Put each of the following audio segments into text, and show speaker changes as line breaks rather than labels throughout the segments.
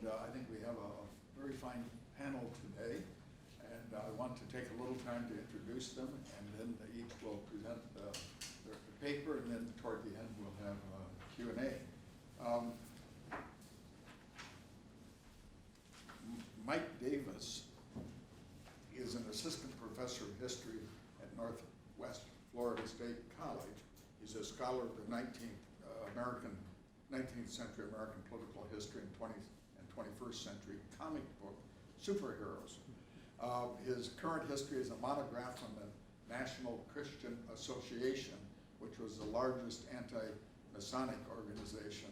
I think we have a very fine panel today. And I want to take a little time to introduce them, and then each will present their paper, and then toward the end we'll have Q&A. Mike Davis is an assistant professor of history at Northwest Florida State College. He's a scholar of the 19th century American political history and 20th and 21st century comic book superheroes. His current history is a monograph on the National Christian Association, which was the largest anti-Masonic organization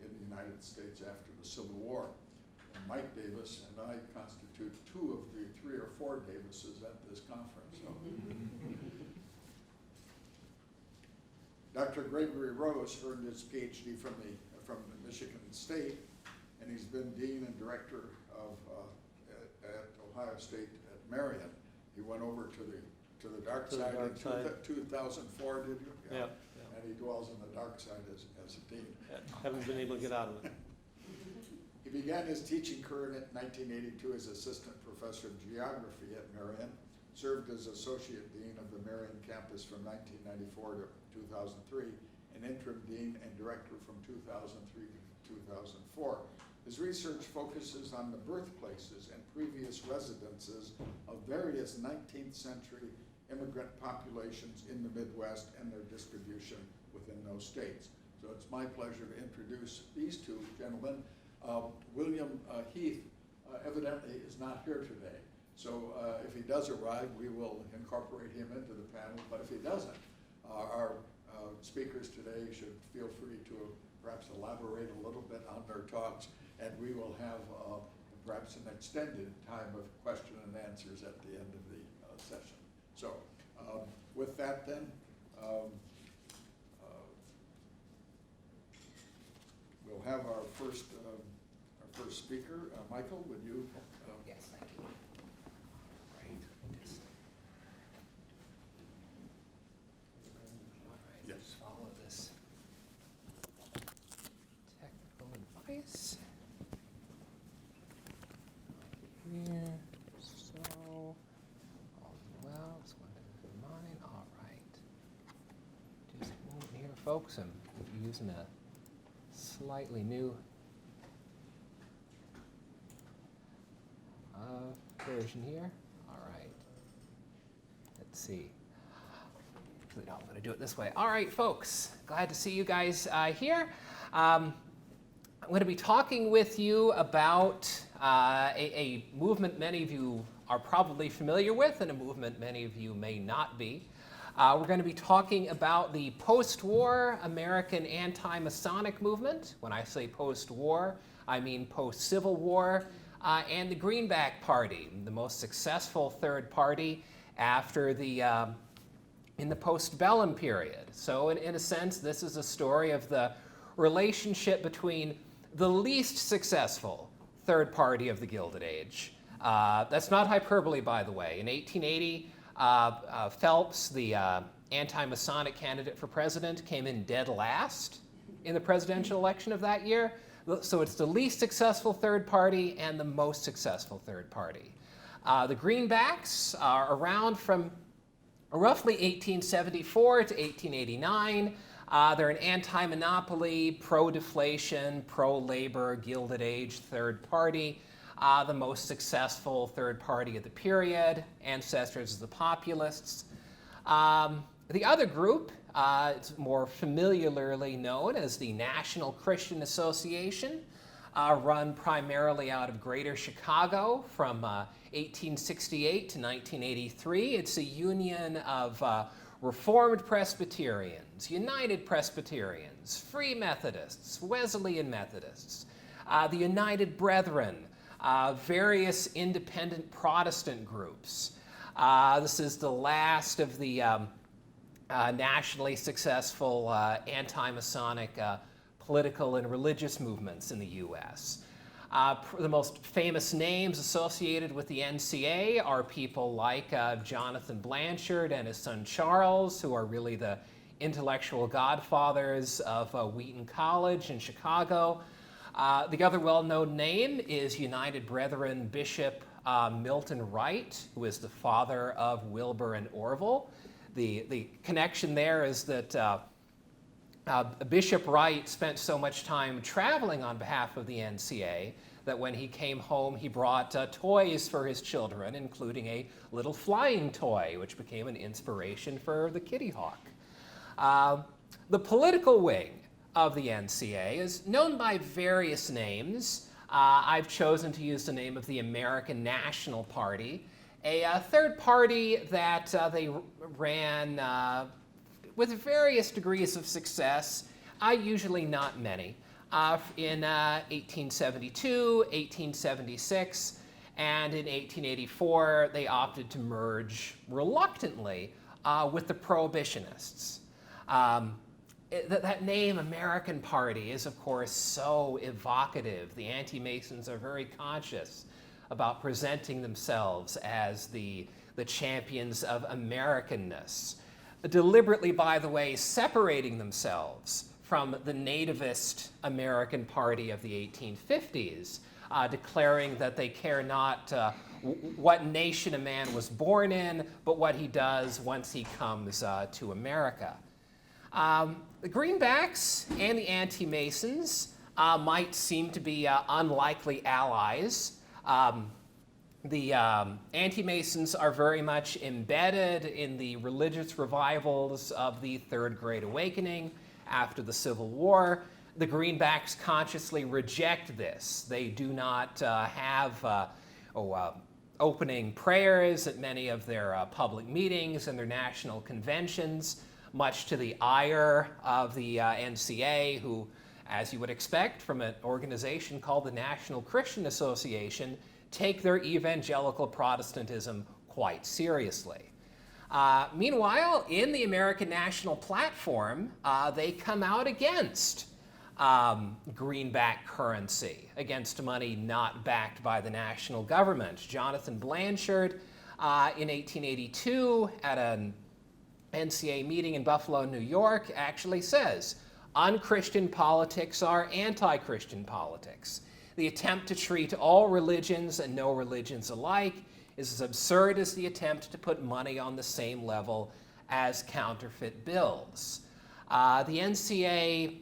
in the United States after the Civil War. And Mike Davis and I constitute two of the 3 or 4 Davises at this conference. So. Dr. Gregory Rose earned his PhD from Michigan State, and he's been Dean and Director of at Ohio State at Marion. He went over to the dark side in 2004, did you?
Yeah.
And he dwells on the dark side as a dean.
Yeah. Haven't been able to get out of it.
He began his teaching career in 1982 as assistant professor of geography at Marion, served as associate dean of the Marion campus from 1994 to 2003, and interim dean and director from 2003 to 2004. His research focuses on the birthplaces and previous residences of various 19th century immigrant populations in the Midwest and their distribution within those states. So it's my pleasure to introduce these two gentlemen. William Heath evidently is not here today. So if he does arrive, we will incorporate him into the panel. But if he doesn't, our speakers today should feel free to perhaps elaborate a little bit on their talks, and we will have perhaps an extended time of question and answers at the end of the session. So with that then, we'll have our first speaker. Michael, would you?
Yes, thank you. Right.
Yes.
Follow this technical advice. Here, so, all well, it's one of mine. All right. Just a moment here, folks. I'm using a slightly new version here. All right. Let's see. I'm going to do it this way. All right, folks. Glad to see you guys here. I'm going to be talking with you about a movement many of you are probably familiar with, and a movement many of you may not be. We're going to be talking about the post-war American anti-Masonic movement. When I say post-war, I mean post-Civil War, and the Greenback Party, the most successful third party after in the postbellum period. So in a sense, this is a story of the relationship between the least successful third party of the Gilded Age. That's not hyperbole, by the way. In 1880, Phelps, the anti-Masonic candidate for president, came in dead last in the presidential election of that year. So it's the least successful third party and the most successful third party. The Greenbacks are around from roughly 1874 to 1889. They're an anti-monopoly, pro-deflation, pro-labor, Gilded Age third party. The most successful third party of the period, ancestors of the populists. The other group, it's more familiarly known as the National Christian Association, run primarily out of Greater Chicago from 1868 to 1983. It's a union of Reformed Presbyterians, United Presbyterians, Free Methodists, Wesleyan Methodists, the United Brethren, various independent Protestant groups. This is the last of the nationally successful anti-Masonic political and religious movements in the U.S. The most famous names associated with the NCA are people like Jonathan Blanchard and his son Charles, who are really the intellectual godfathers of Wheaton College in Chicago. The other well-known name is United Brethren Bishop Milton Wright, who is the father of Wilbur and Orville. The connection there is that Bishop Wright spent so much time traveling on behalf of the NCA that when he came home, he brought toys for his children, including a little flying toy, which became an inspiration for the Kitty Hawk. The political wing of the NCA is known by various names. I've chosen to use the name of the American National Party, a third party that they ran with various degrees of success, usually not many, in 1872, 1876, and in 1884 they opted to merge reluctantly with the Prohibitionists. That name, American Party, is of course so evocative. The Anti-Masons are very conscious about presenting themselves as the champions of Americanness, deliberately, by the way, separating themselves from the nativist American Party of the 1850s, declaring that they care not what nation a man was born in, but what he does once he comes to America. The Greenbacks and the Anti-Masons might seem to be unlikely allies. The Anti-Masons are very much embedded in the religious revivals of the Third Great Awakening after the Civil War. The Greenbacks consciously reject this. They do not have opening prayers at many of their public meetings and their national conventions, much to the ire of the NCA, who, as you would expect from an organization called the National Christian Association, take their evangelical Protestantism quite seriously. Meanwhile, in the American National Platform, they come out against greenback currency, against money not backed by the national government. Jonathan Blanchard, in 1882, at an NCA meeting in Buffalo, New York, actually says, "Unchristian politics are anti-Christian politics. The attempt to treat all religions and no religions alike is as absurd as the attempt to put money on the same level as counterfeit bills." The NCA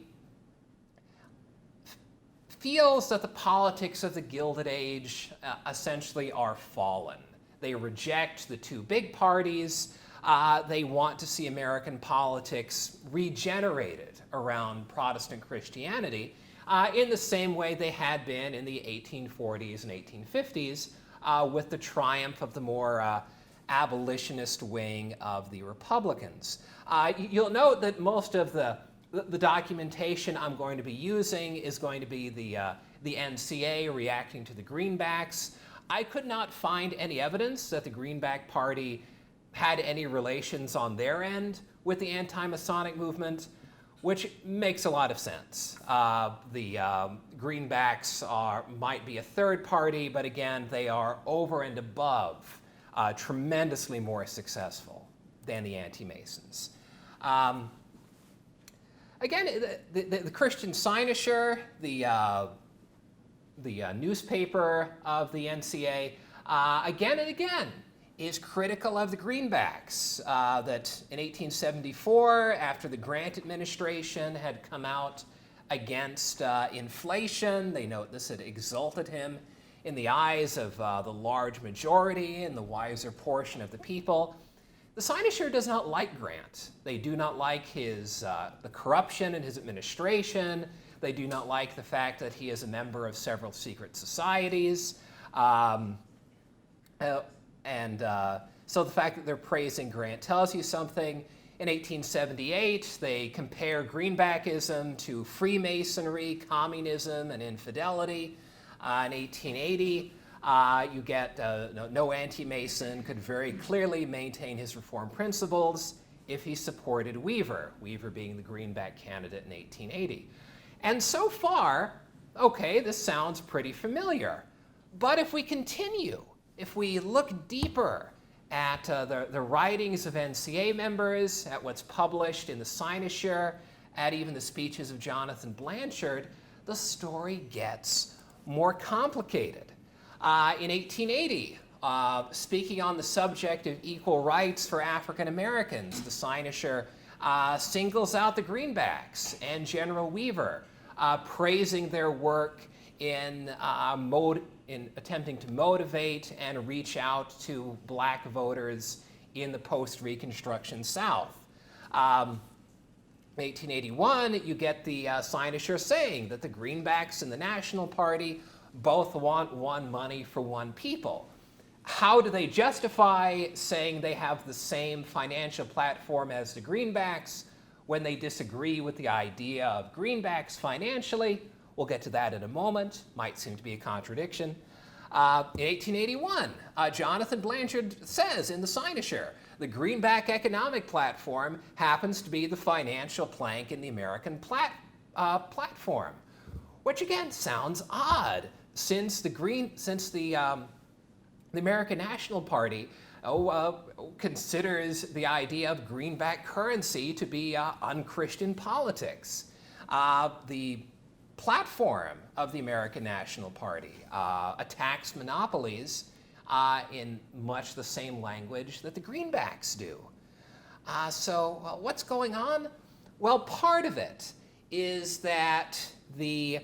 feels that the politics of the Gilded Age essentially are fallen. They reject the two big parties. They want to see American politics regenerated around Protestant Christianity in the same way they had been in the 1840s and 1850s with the triumph of the more abolitionist wing of the Republicans. You'll note that most of the documentation I'm going to be using is going to be the NCA reacting to the Greenbacks. I could not find any evidence that the Greenback Party had any relations on their end with the anti-Masonic movement, which makes a lot of sense. The Greenbacks might be a third party, but again, they are over and above tremendously more successful than the Anti-Masons. Again, the Christian Cynosure, the newspaper of the NCA, again and again, is critical of the Greenbacks, that in 1874, after the Grant administration had come out against inflation, they note this had exalted him in the eyes of the large majority and the wiser portion of the people. The Cynosure does not like Grant. They do not like his the corruption in his administration. They do not like the fact that he is a member of several secret societies. So the fact that they're praising Grant tells you something. In 1878, they compare Greenbackism to Freemasonry, communism, and infidelity. In 1880, you get no anti-Mason could very clearly maintain his reform principles if he supported Weaver, Weaver being the Greenback candidate in 1880. And so far, okay, this sounds pretty familiar. But if we continue, if we look deeper at the writings of NCA members, at what's published in the Cynosure, at even the speeches of Jonathan Blanchard, the story gets more complicated. In 1880, speaking on the subject of equal rights for African Americans, the cynosure singles out the Greenbacks and General Weaver, praising their work in attempting to motivate and reach out to black voters in the post-Reconstruction South. 1881, you get the cynosure saying that the Greenbacks and the National Party both want one money for one people. How do they justify saying they have the same financial platform as the Greenbacks when they disagree with the idea of Greenbacks financially? We'll get to that in a moment. Might seem to be a contradiction. In 1881, Jonathan Blanchard says in the cynosure, the Greenback economic platform happens to be the financial plank in the American platform, which again sounds odd, since the American National Party considers the idea of greenback currency to be unchristian politics. The platform of the American National Party attacks monopolies in much the same language that the Greenbacks do. So what's going on? Well, part of it is that the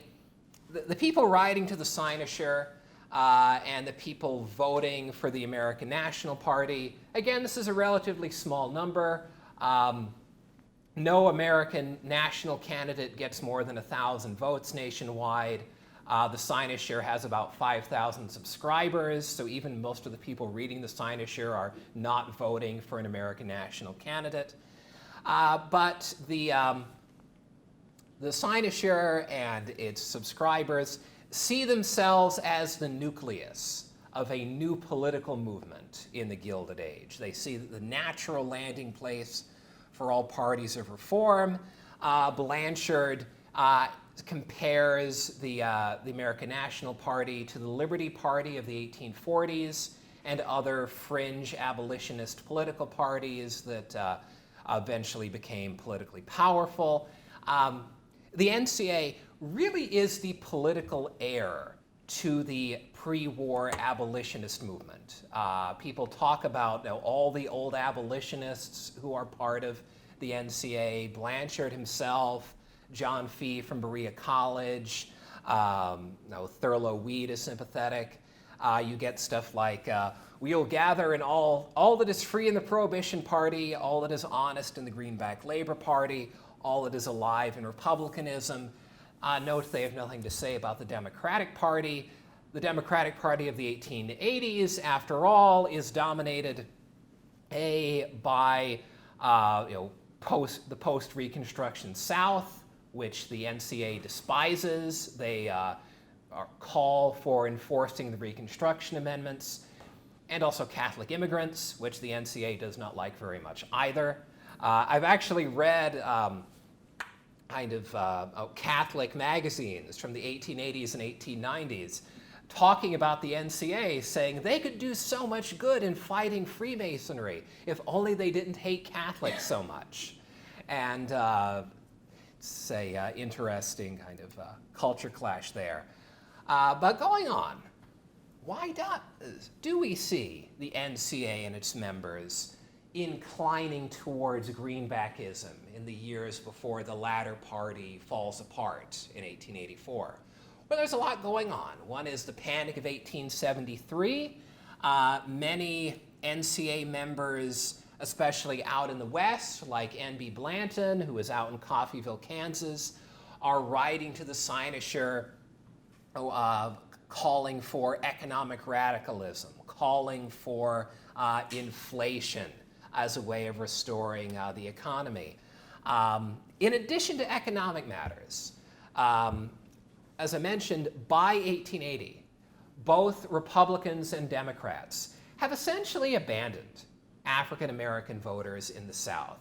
people writing to the cynosure and the people voting for the American National Party, again, this is a relatively small number. No American national candidate gets more than 1,000 votes nationwide. The cynosure has about 5,000 subscribers, so even most of the people reading the cynosure are not voting for an American national candidate. But the cynosure and its subscribers see themselves as the nucleus of a new political movement in the Gilded Age. They see the natural landing place for all parties of reform. Blanchard compares the American National Party to the Liberty Party of the 1840s and other fringe abolitionist political parties that eventually became politically powerful. The NCA really is the political heir to the pre-war abolitionist movement. People talk about all the old abolitionists who are part of the NCA, Blanchard himself, John Fee from Berea College, Thurlow Weed is sympathetic. You get stuff like, we'll gather in all that is free in the Prohibition Party, all that is honest in the Greenback Labor Party, all that is alive in Republicanism. Note they have nothing to say about the Democratic Party. The Democratic Party of the 1880s, after all, is dominated by the post-Reconstruction South, which the NCA despises. They call for enforcing the Reconstruction Amendments, and also Catholic immigrants, which the NCA does not like very much either. I've actually read Catholic magazines from the 1880s and 1890s talking about the NCA, saying they could do so much good in fighting Freemasonry if only they didn't hate Catholics so much. And it's a interesting kind of culture clash there. But going on, why do we see the NCA and its members inclining towards Greenbackism in the years before the latter party falls apart in 1884? Well, there's a lot going on. One is the Panic of 1873. Many NCA members, especially out in the West, like N.B. Blanton, who is out in Coffeyville, Kansas, are writing to the cynosure calling for economic radicalism, calling for inflation as a way of restoring the economy. In addition to economic matters, as I mentioned, by 1880, both Republicans and Democrats have essentially abandoned African American voters in the South.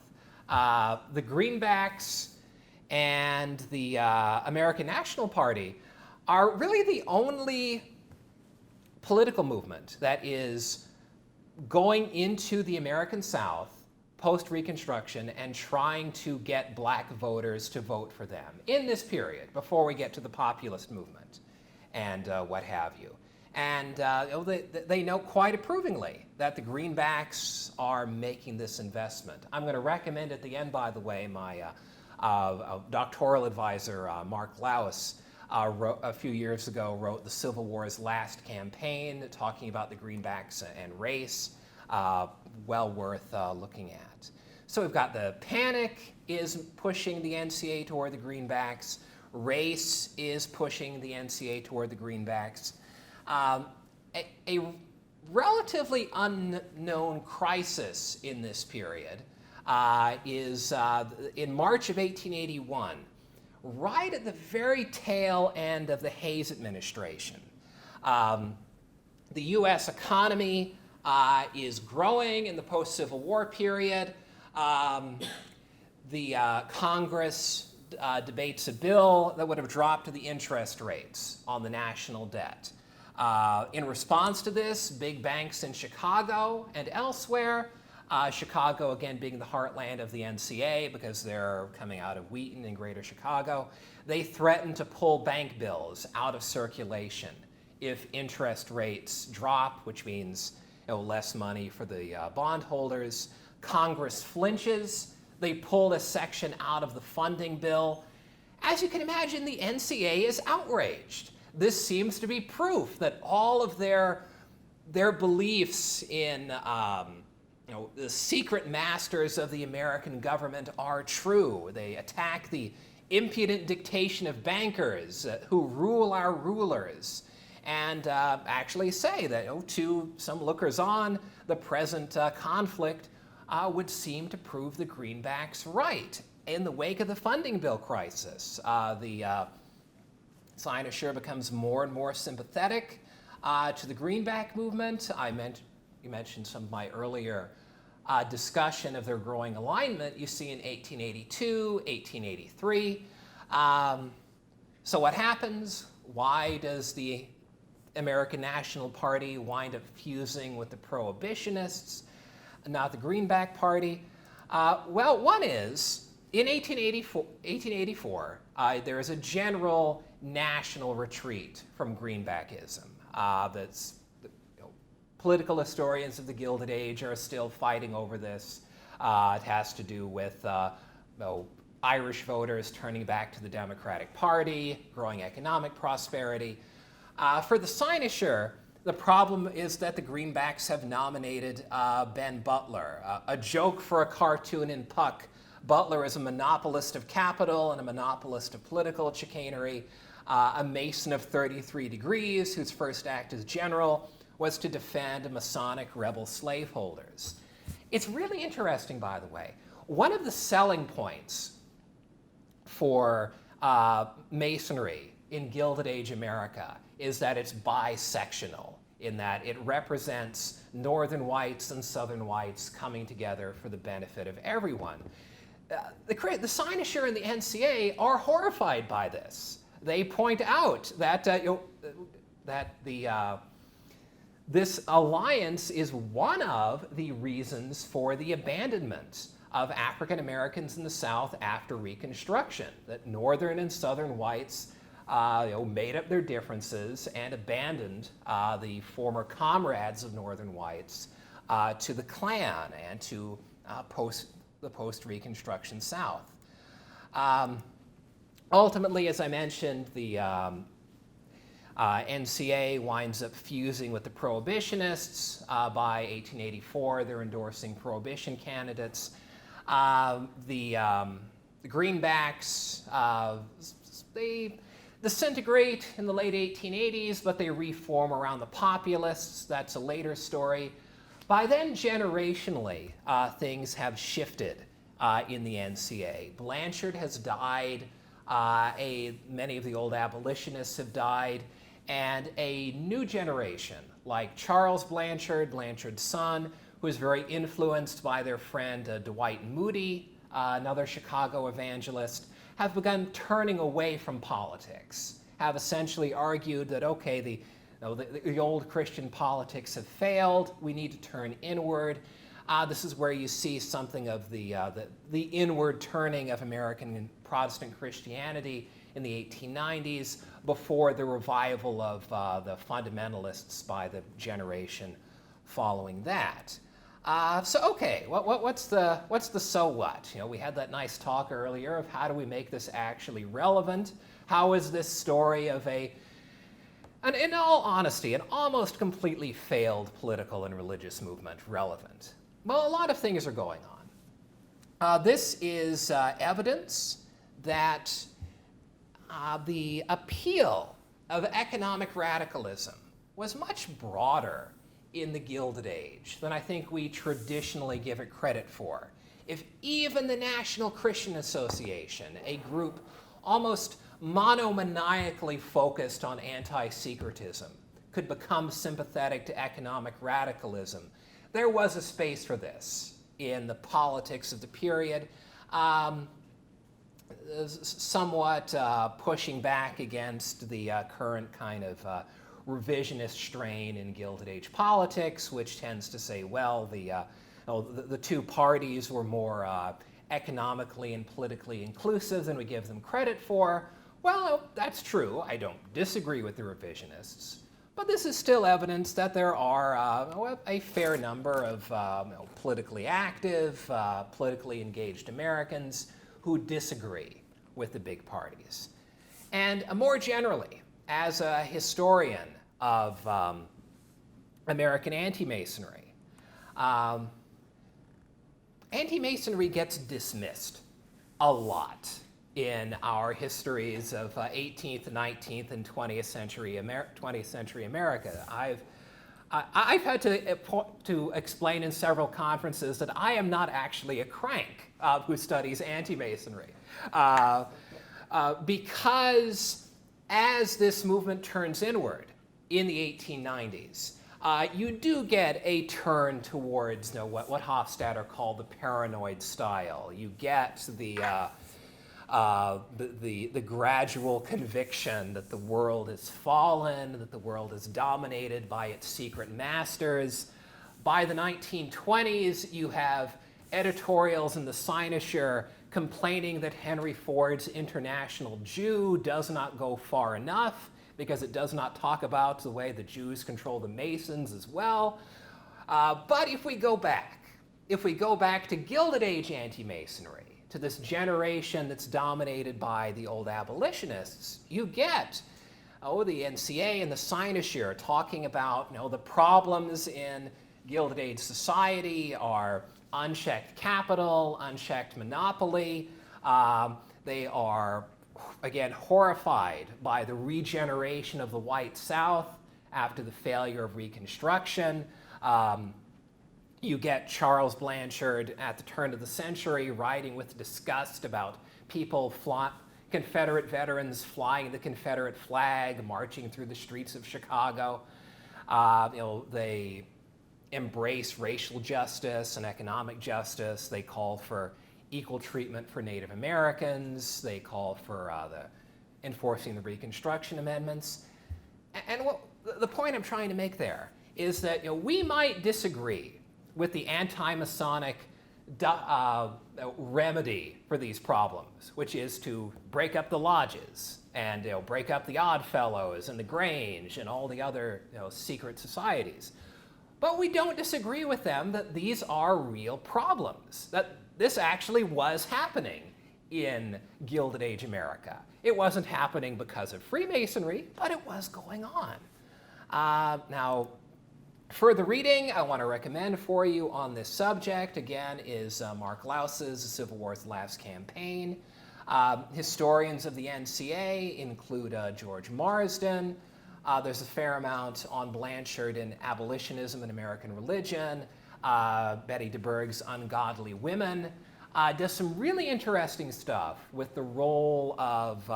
The Greenbacks and the American National Party are really the only political movement that is going into the American South, post-Reconstruction and trying to get black voters to vote for them in this period before we get to the populist movement and what have you. And they note quite approvingly that the Greenbacks are making this investment. I'm going to recommend at the end, by the way, my doctoral advisor, Mark Laus, wrote, a few years ago, wrote The Civil War's Last Campaign, talking about the Greenbacks and race. Well worth looking at. So we've got the panic is pushing the NCA toward the Greenbacks. Race is pushing the NCA toward the Greenbacks. A relatively unknown crisis in this period is in March of 1881, right at the very tail end of the Hayes administration. The U.S. economy is growing in the post-Civil War period. The Congress debates a bill that would have dropped the interest rates on the national debt. In response to this, big banks in Chicago and elsewhere, Chicago again being the heartland of the NCA because they're coming out of Wheaton in Greater Chicago, they threaten to pull bank bills out of circulation if interest rates drop, which means less money for the bondholders. Congress flinches. They pulled a section out of the funding bill. As you can imagine, the NCA is outraged. This seems to be proof that all of their beliefs in the secret masters of the American government are true. They attack the impudent dictation of bankers who rule our rulers, and actually say that to some lookers on, the present conflict would seem to prove the Greenbacks right. In the wake of the funding bill crisis, the cynosure becomes more and more sympathetic to the Greenback movement. You mentioned some of my earlier discussion of their growing alignment you see in 1882, 1883. So what happens? Why does the American National Party wind up fusing with the Prohibitionists, not the Greenback Party? Well, one is, in 1884, there is a general national retreat from Greenbackism. Political historians of the Gilded Age are still fighting over this. It has to do with Irish voters turning back to the Democratic Party, growing economic prosperity. For the cynosure, the problem is that the Greenbacks have nominated Ben Butler. A joke for a cartoon in Puck, Butler is a monopolist of capital and a monopolist of political chicanery, a Mason of 33 degrees whose first act as general was to defend Masonic rebel slaveholders. It's really interesting, by the way. One of the selling points for Masonry in Gilded Age America is that it's bisectional, in that it represents northern whites and southern whites coming together for the benefit of everyone. The cynosure and the NCA are horrified by this. They point out that this alliance is one of the reasons for the abandonment of African Americans in the South after Reconstruction, that northern and southern whites made up their differences and abandoned the former comrades of northern whites to the Klan and to the post-Reconstruction South. Ultimately, as I mentioned, the NCA winds up fusing with the Prohibitionists. By 1884, they're endorsing Prohibition candidates. The Greenbacks, they disintegrate in the late 1880s, but they reform around the Populists. That's a later story. By then, generationally, things have shifted in the NCA. Blanchard has died. Many of the old abolitionists have died. And a new generation, like Charles Blanchard, Blanchard's son, who is very influenced by their friend Dwight Moody, another Chicago evangelist, have begun turning away from politics, have essentially argued that, okay, the old Christian politics have failed, we need to turn inward. This is where you see something of the inward turning of American Protestant Christianity in the 1890s before the revival of the fundamentalists by the generation following that. Okay, what's the so what? You know, we had that nice talk earlier of how do we make this actually relevant? How is this story of and in all honesty, an almost completely failed political and religious movement relevant? Well, a lot of things are going on. This is evidence that the appeal of economic radicalism was much broader in the Gilded Age than I think we traditionally give it credit for. If even the National Christian Association, a group almost monomaniacally focused on anti-secretism, could become sympathetic to economic radicalism, there was a space for this in the politics of the period, somewhat pushing back against the current kind of revisionist strain in Gilded Age politics, which tends to say, well, the two parties were more economically and politically inclusive than we give them credit for. Well, that's true. I don't disagree with the revisionists. But this is still evidence that there are a fair number of politically active, politically engaged Americans who disagree with the big parties. And more generally, as a historian of American anti-Masonry, anti-Masonry gets dismissed a lot in our histories of 18th, 19th, and 20th century America. I've had to explain in several conferences that I am not actually a crank who studies anti-Masonry, because as this movement turns inward in the 1890s, you do get a turn towards what Hofstadter called the paranoid style. You get the gradual conviction that the world has fallen, that the world is dominated by its secret masters. By the 1920s, you have editorials in the Cynosure complaining that Henry Ford's International Jew does not go far enough because it does not talk about the way the Jews control the Masons as well. But if we go back to Gilded Age anti-Masonry, to this generation that's dominated by the old abolitionists, you get the NCA and the Cynosure talking about the problems in Gilded Age society are unchecked capital, unchecked monopoly. They are, again, horrified by the regeneration of the white South after the failure of Reconstruction. You get Charles Blanchard at the turn of the century writing with disgust about Confederate veterans flying the Confederate flag, marching through the streets of Chicago. They embrace racial justice and economic justice. They call for equal treatment for Native Americans. They call for enforcing the Reconstruction Amendments. And the point I'm trying to make there is that we might disagree with the anti-Masonic remedy for these problems, which is to break up the lodges and break up the Odd Fellows and the Grange and all the other secret societies. But we don't disagree with them that these are real problems, that this actually was happening in Gilded Age America. It wasn't happening because of Freemasonry, but it was going on. Now, further reading I want to recommend for you on this subject, again, is Mark Laus's Civil War's Last Campaign. Historians of the NCA include George Marsden. There's a fair amount on Blanchard in Abolitionism and American Religion. Betty DeBerg's Ungodly Women does some really interesting stuff with the role of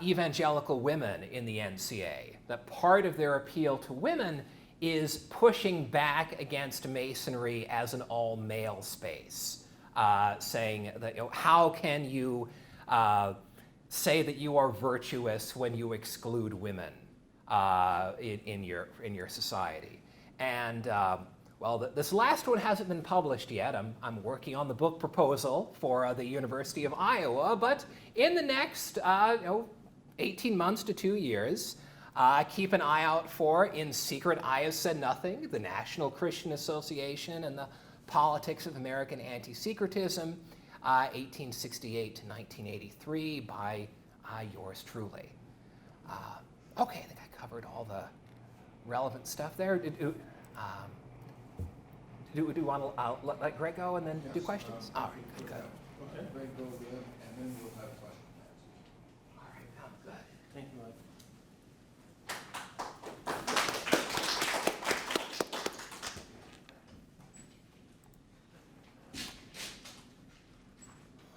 evangelical women in the NCA. That part of their appeal to women is pushing back against Masonry as an all-male space, saying that how can you say that you are virtuous when you exclude women in your society? And Well, this last one hasn't been published yet. I'm working on the book proposal for the University of Iowa, but in the next 18 months to 2 years, keep an eye out for In Secret I Have Said Nothing, the National Christian Association and the Politics of American Anti-Secretism, 1868 to 1983 by yours truly. Okay, I think I covered all the relevant stuff there. Do you want to let Greg go and then do questions? All right, good.
Okay. Greg go again, and then we'll have questions.
All right, sounds good.
Thank you, Mike.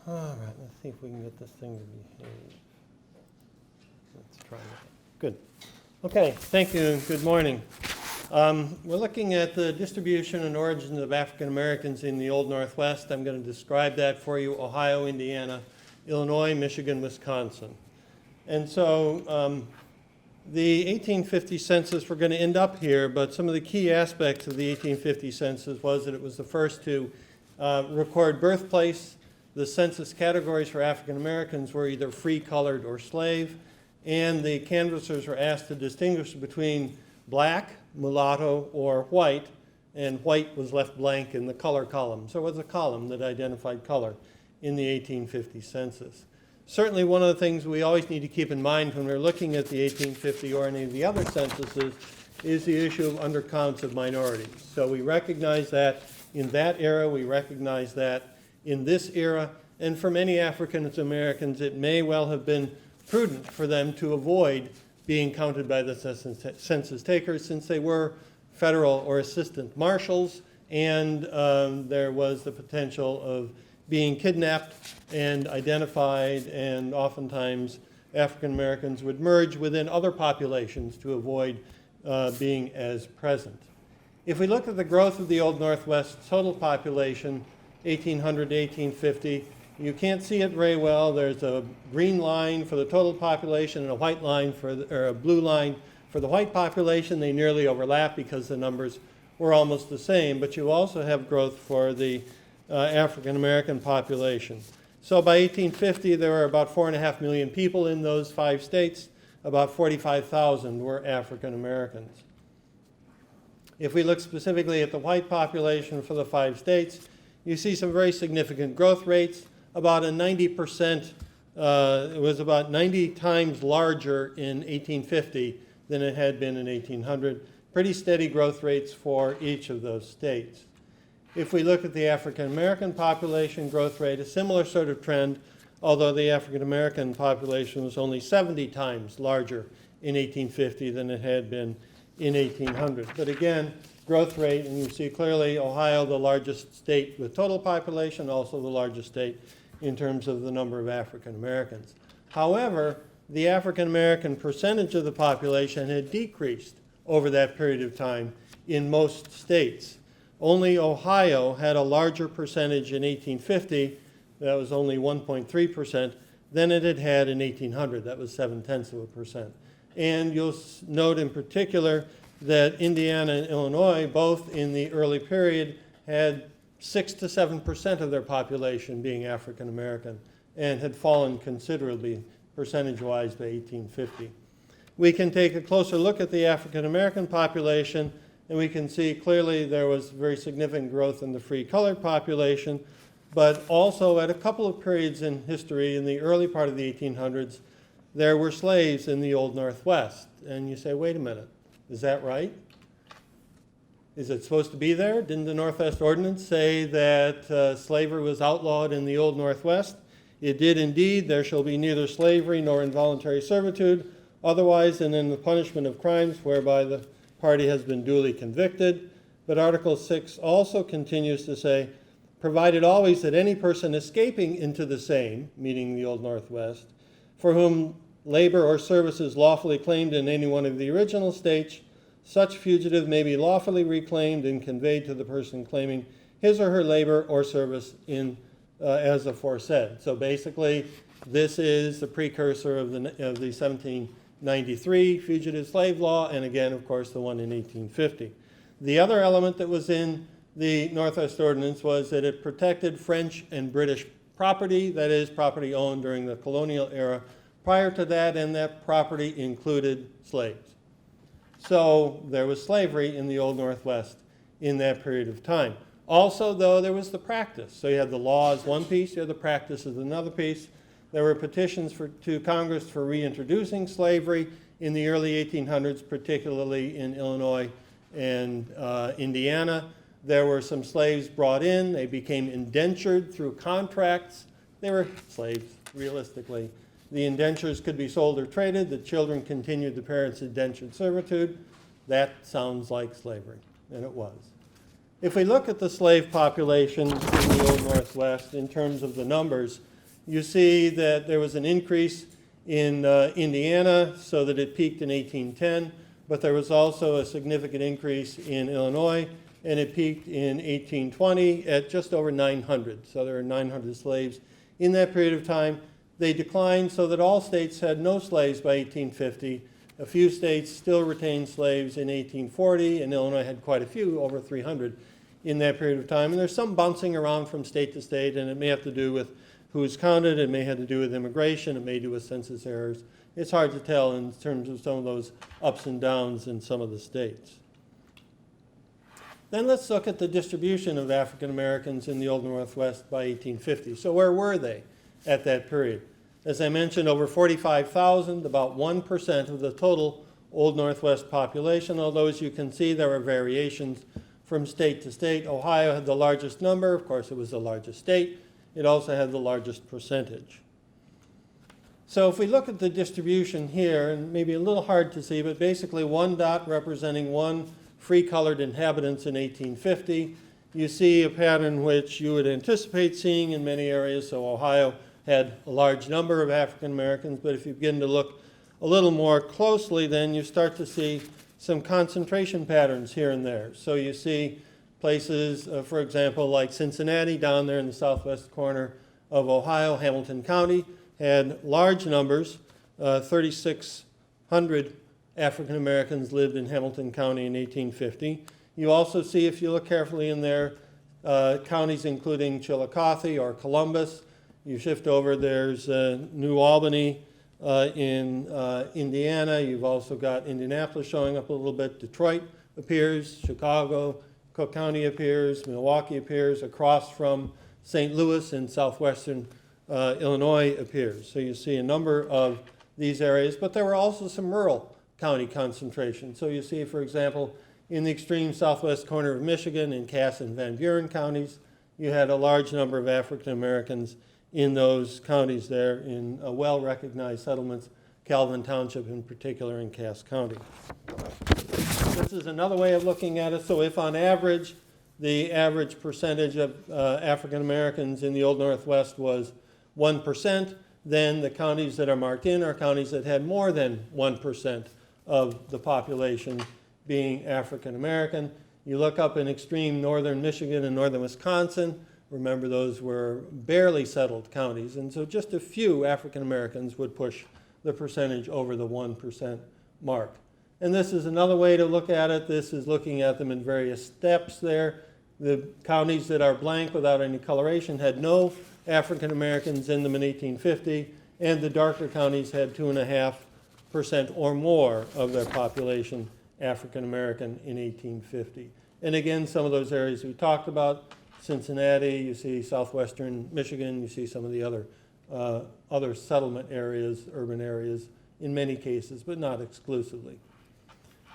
All right, let's see if we can get this thing to behave. Let's try it. Good. Okay, thank you and good morning. We're looking at the distribution and origins of African Americans in the Old Northwest. I'm going to describe that for you: Ohio, Indiana, Illinois, Michigan, Wisconsin. And so the 1850 census, we're going to end up here, but some of the key aspects of the 1850 census was that it was the first to record birthplace. The census categories for African Americans were either free, colored, or slave, and the canvassers were asked to distinguish between black, mulatto, or white, and white was left blank in the color column. So it was a column that identified color in the 1850 census. Certainly one of the things we always need to keep in mind when we're looking at the 1850 or any of the other censuses is the issue of undercounts of minorities. So we recognize that in that era, we recognize that in this era, and for many African Americans, it may well have been prudent for them to avoid being counted by the census takers, since they were federal or assistant marshals, and there was the potential of being kidnapped and identified, and oftentimes African Americans would merge within other populations to avoid being as present. If we look at the growth of the Old Northwest total population, 1800 to 1850, you can't see it very well. There's a green line for the total population and a white line or a blue line for the white population. They nearly overlap because the numbers were almost the same, but you also have growth for the African American population. So by 1850, there were about 4.5 million people in those 5 states. About 45,000 were African Americans. If we look specifically at the white population for the 5 states, you see some very significant growth rates. About a 90%, it was about 90 times larger in 1850 than it had been in 1800. Pretty steady growth rates for each of those states. If we look at the African American population growth rate, a similar sort of trend, although the African American population was only 70 times larger in 1850 than it had been in 1800. But again, growth rate, and you see clearly Ohio, the largest state with total population, also the largest state in terms of the number of African Americans. However, the African American percentage of the population had decreased over that period of time in most states. Only Ohio had a larger percentage in 1850, that was only 1.3%, than it had had in 1800, that was 0.7%. And you'll note in particular that Indiana and Illinois, both in the early period, had 6 to 7% of their population being African American, and had fallen considerably percentage-wise by 1850. We can take a closer look at the African American population, and we can see clearly there was very significant growth in the free colored population, but also at a couple of periods in history, in the early part of the 1800s, there were slaves in the Old Northwest. And you say, wait a minute, is that right? Is it supposed to be there? Didn't the Northwest Ordinance say that slavery was outlawed in the Old Northwest? It did indeed. There shall be neither slavery nor involuntary servitude, otherwise than in the punishment of crimes whereby the party has been duly convicted. But Article 6 also continues to say, provided always that any person escaping into the same, meaning the Old Northwest, for whom labor or services lawfully claimed in any one of the original states, such fugitive may be lawfully reclaimed and conveyed to the person claiming his or her labor or service in as aforesaid. So basically, this is the precursor of the 1793 Fugitive Slave Law, and again, of course, the one in 1850. The other element that was in the Northwest Ordinance was that it protected French and British property, that is, property owned during the colonial era. Prior to that, and that property included slaves. So there was slavery in the Old Northwest in that period of time. Also, though, there was the practice. So you had the law as one piece, you had the practice as another piece. There were petitions to Congress for reintroducing slavery in the early 1800s, particularly in Illinois and Indiana. There were some slaves brought in. They became indentured through contracts. They were slaves, realistically. The indentures could be sold or traded. The children continued the parents' indentured servitude. That sounds like slavery, and it was. If we look at the slave population in the Old Northwest in terms of the numbers, you see that there was an increase in Indiana so that it peaked in 1810, but there was also a significant increase in Illinois, and it peaked in 1820 at just over 900. So there were 900 slaves in that period of time. They declined so that all states had no slaves by 1850. A few states still retained slaves in 1840, and Illinois had quite a few, over 300, in that period of time. And there's some bouncing around from state to state, and it may have to do with who's counted, it may have to do with immigration, it may do with census errors. It's hard to tell in terms of some of those ups and downs in some of the states. Then let's look at the distribution of African Americans in the Old Northwest by 1850. So where were they at that period? As I mentioned, over 45,000, about 1% of the total Old Northwest population, although as you can see there are variations from state to state. Ohio had the largest number. Of course, it was the largest state. It also had the largest percentage. So if we look at the distribution here, and maybe a little hard to see, but basically one dot representing one free-colored inhabitants in 1850, you see a pattern which you would anticipate seeing in many areas. So Ohio had a large number of African Americans, but if you begin to look a little more closely, then you start to see some concentration patterns here and there. So you see places, for example, like Cincinnati down there in the southwest corner of Ohio, Hamilton County, had large numbers, 3,600 African Americans lived in Hamilton County in 1850. You also see, if you look carefully in there, counties including Chillicothe or Columbus. You shift over, there's New Albany in Indiana. You've also got Indianapolis showing up a little bit. Detroit appears, Chicago, Cook County appears, Milwaukee appears, across from St. Louis in southwestern Illinois appears. So you see a number of these areas, but there were also some rural county concentrations. So you see, for example, in the extreme southwest corner of Michigan, in Cass and Van Buren counties, you had a large number of African Americans in those counties there in well-recognized settlements, Calvin Township in particular in Cass County. This is another way of looking at it. So if on average, the average percentage of African Americans in the Old Northwest was 1%, then the counties that are marked in are counties that had more than 1% of the population being African American. You look up in extreme northern Michigan and northern Wisconsin, remember those were barely settled counties, and so just a few African Americans would push the percentage over the 1% mark. And this is another way to look at it. This is looking at them in various steps there. The counties that are blank without any coloration had no African Americans in them in 1850, and the darker counties had 2.5% or more of their population African American in 1850. And again, some of those areas we talked about, Cincinnati, you see southwestern Michigan, you see some of the other settlement areas, urban areas in many cases, but not exclusively.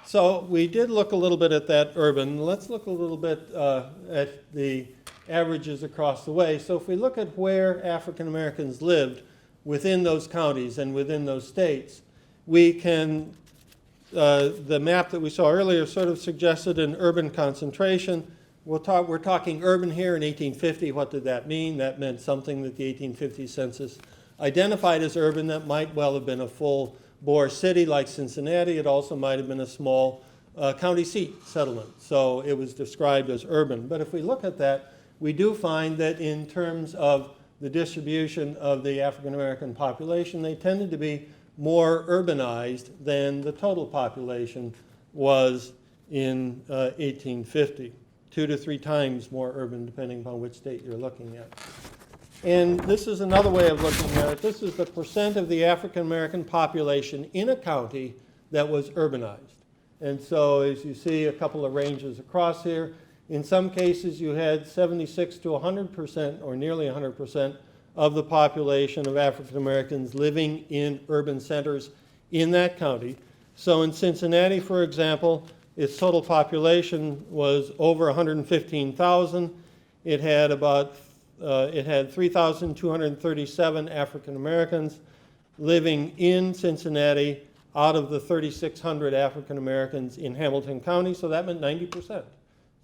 So we did look a little bit at that urban. Let's look a little bit at the averages across the way. So if we look at where African Americans lived within those counties and within those states, we can, the map that we saw earlier sort of suggested an urban concentration. We're talking urban here in 1850. What did that mean? That meant something that the 1850 census identified as urban that might well have been a full-bore city like Cincinnati. It also might have been a small county seat settlement. So it was described as urban. But if we look at that, we do find that in terms of the distribution of the African American population, they tended to be more urbanized than the total population was in 1850, 2 to 3 times more urban, depending upon which state you're looking at. And this is another way of looking at it. This is the percent of the African American population in a county that was urbanized. And so as you see a couple of ranges across here, in some cases you had 76 to 100% or nearly 100% of the population of African Americans living in urban centers in that county. So in Cincinnati, for example, its total population was over 115,000. It had 3,237 African Americans living in Cincinnati out of the 3,600 African Americans in Hamilton County, so that meant 90%. So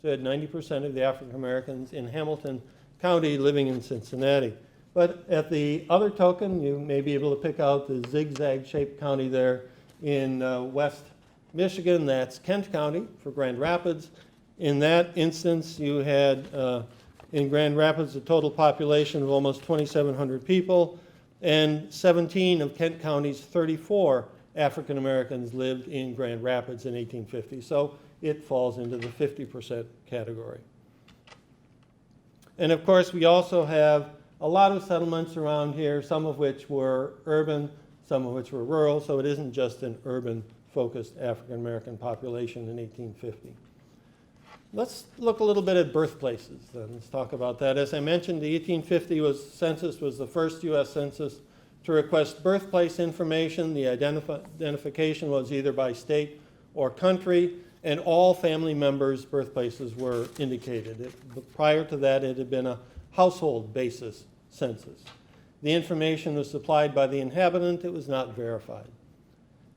you had 90% of the African Americans in Hamilton County living in Cincinnati. But at the other token, you may be able to pick out the zigzag-shaped county there in West Michigan. That's Kent County for Grand Rapids. In that instance, you had in Grand Rapids a total population of almost 2,700 people, and 17 of Kent County's 34 African Americans lived in Grand Rapids in 1850. So it falls into the 50% category. And of course, we also have a lot of settlements around here, some of which were urban, some of which were rural, so it isn't just an urban-focused African American population in 1850. Let's look a little bit at birthplaces then. Let's talk about that. As I mentioned, the 1850 census was the first U.S. census to request birthplace information. The identification was either by state or country, and all family members' birthplaces were indicated. Prior to that, it had been a household basis census. The information was supplied by the inhabitant. It was not verified.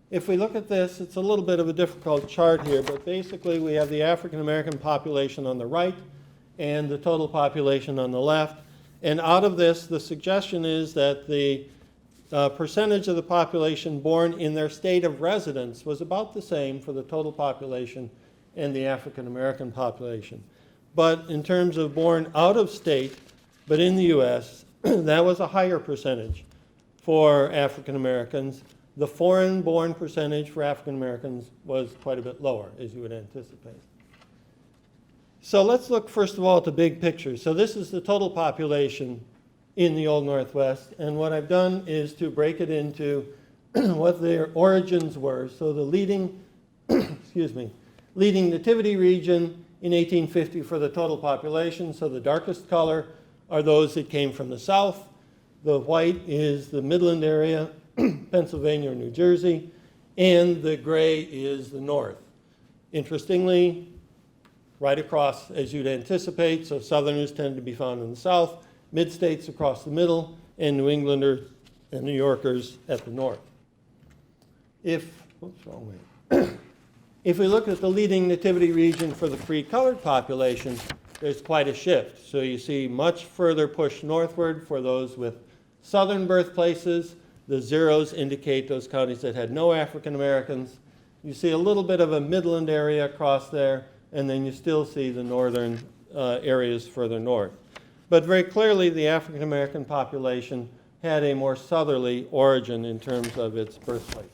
If we look at this, it's a little bit of a difficult chart here, but basically we have the African American population on the right and the total population on the left. And out of this, the suggestion is that the percentage of the population born in their state of residence was about the same for the total population and the African American population. But in terms of born out of state, but in the U.S., that was a higher percentage for African Americans. The foreign-born percentage for African Americans was quite a bit lower, as you would anticipate. So let's look first of all at the big picture. So this is the total population in the Old Northwest, and what I've done is to break it into what their origins were. So the leading, leading nativity region in 1850 for the total population. So the darkest color are those that came from the south. The white is the Midland area, Pennsylvania or New Jersey, and the gray is the north. Interestingly, right across as you'd anticipate, so Southerners tend to be found in the south, mid-states across the middle, and New Englanders and New Yorkers at the north. If we look at the leading nativity region for the free colored population, there's quite a shift. So you see much further push northward for those with southern birthplaces. The zeros indicate those counties that had no African Americans. You see a little bit of a Midland area across there, and then you still see the northern areas further north. But very clearly, the African American population had a more southerly origin in terms of its birthplaces.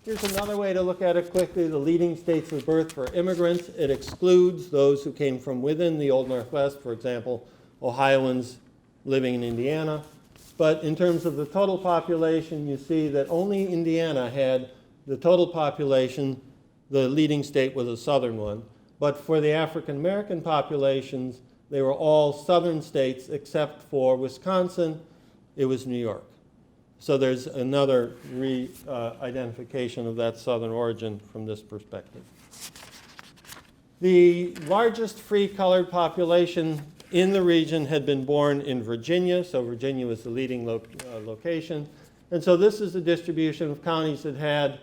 Here's another way to look at it quickly, the leading states of birth for immigrants. It excludes those who came from within the Old Northwest, for example, Ohioans living in Indiana. But in terms of the total population, you see that only Indiana had the total population. The leading state was a southern one. But for the African American populations, they were all southern states except for Wisconsin. It was New York. So there's another re-identification of that southern origin from this perspective. The largest free colored population in the region had been born in Virginia, so Virginia was the leading location. And so this is the distribution of counties that had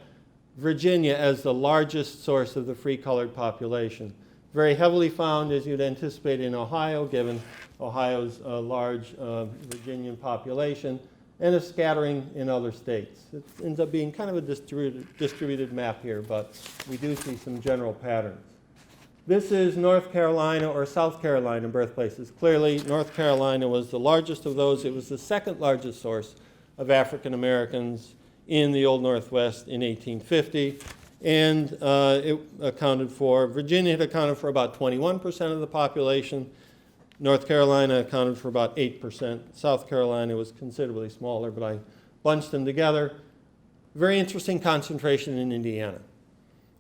Virginia as the largest source of the free colored population. Very heavily found, as you'd anticipate, in Ohio, given Ohio's large Virginian population, and a scattering in other states. It ends up being kind of a distributed map here, but we do see some general patterns. This is North Carolina or South Carolina birthplaces. Clearly, North Carolina was the largest of those. It was the second largest source of African Americans in the Old Northwest in 1850. and Virginia had accounted for about 21% of the population. North Carolina accounted for about 8%. South Carolina was considerably smaller, but I bunched them together. Very interesting concentration in Indiana.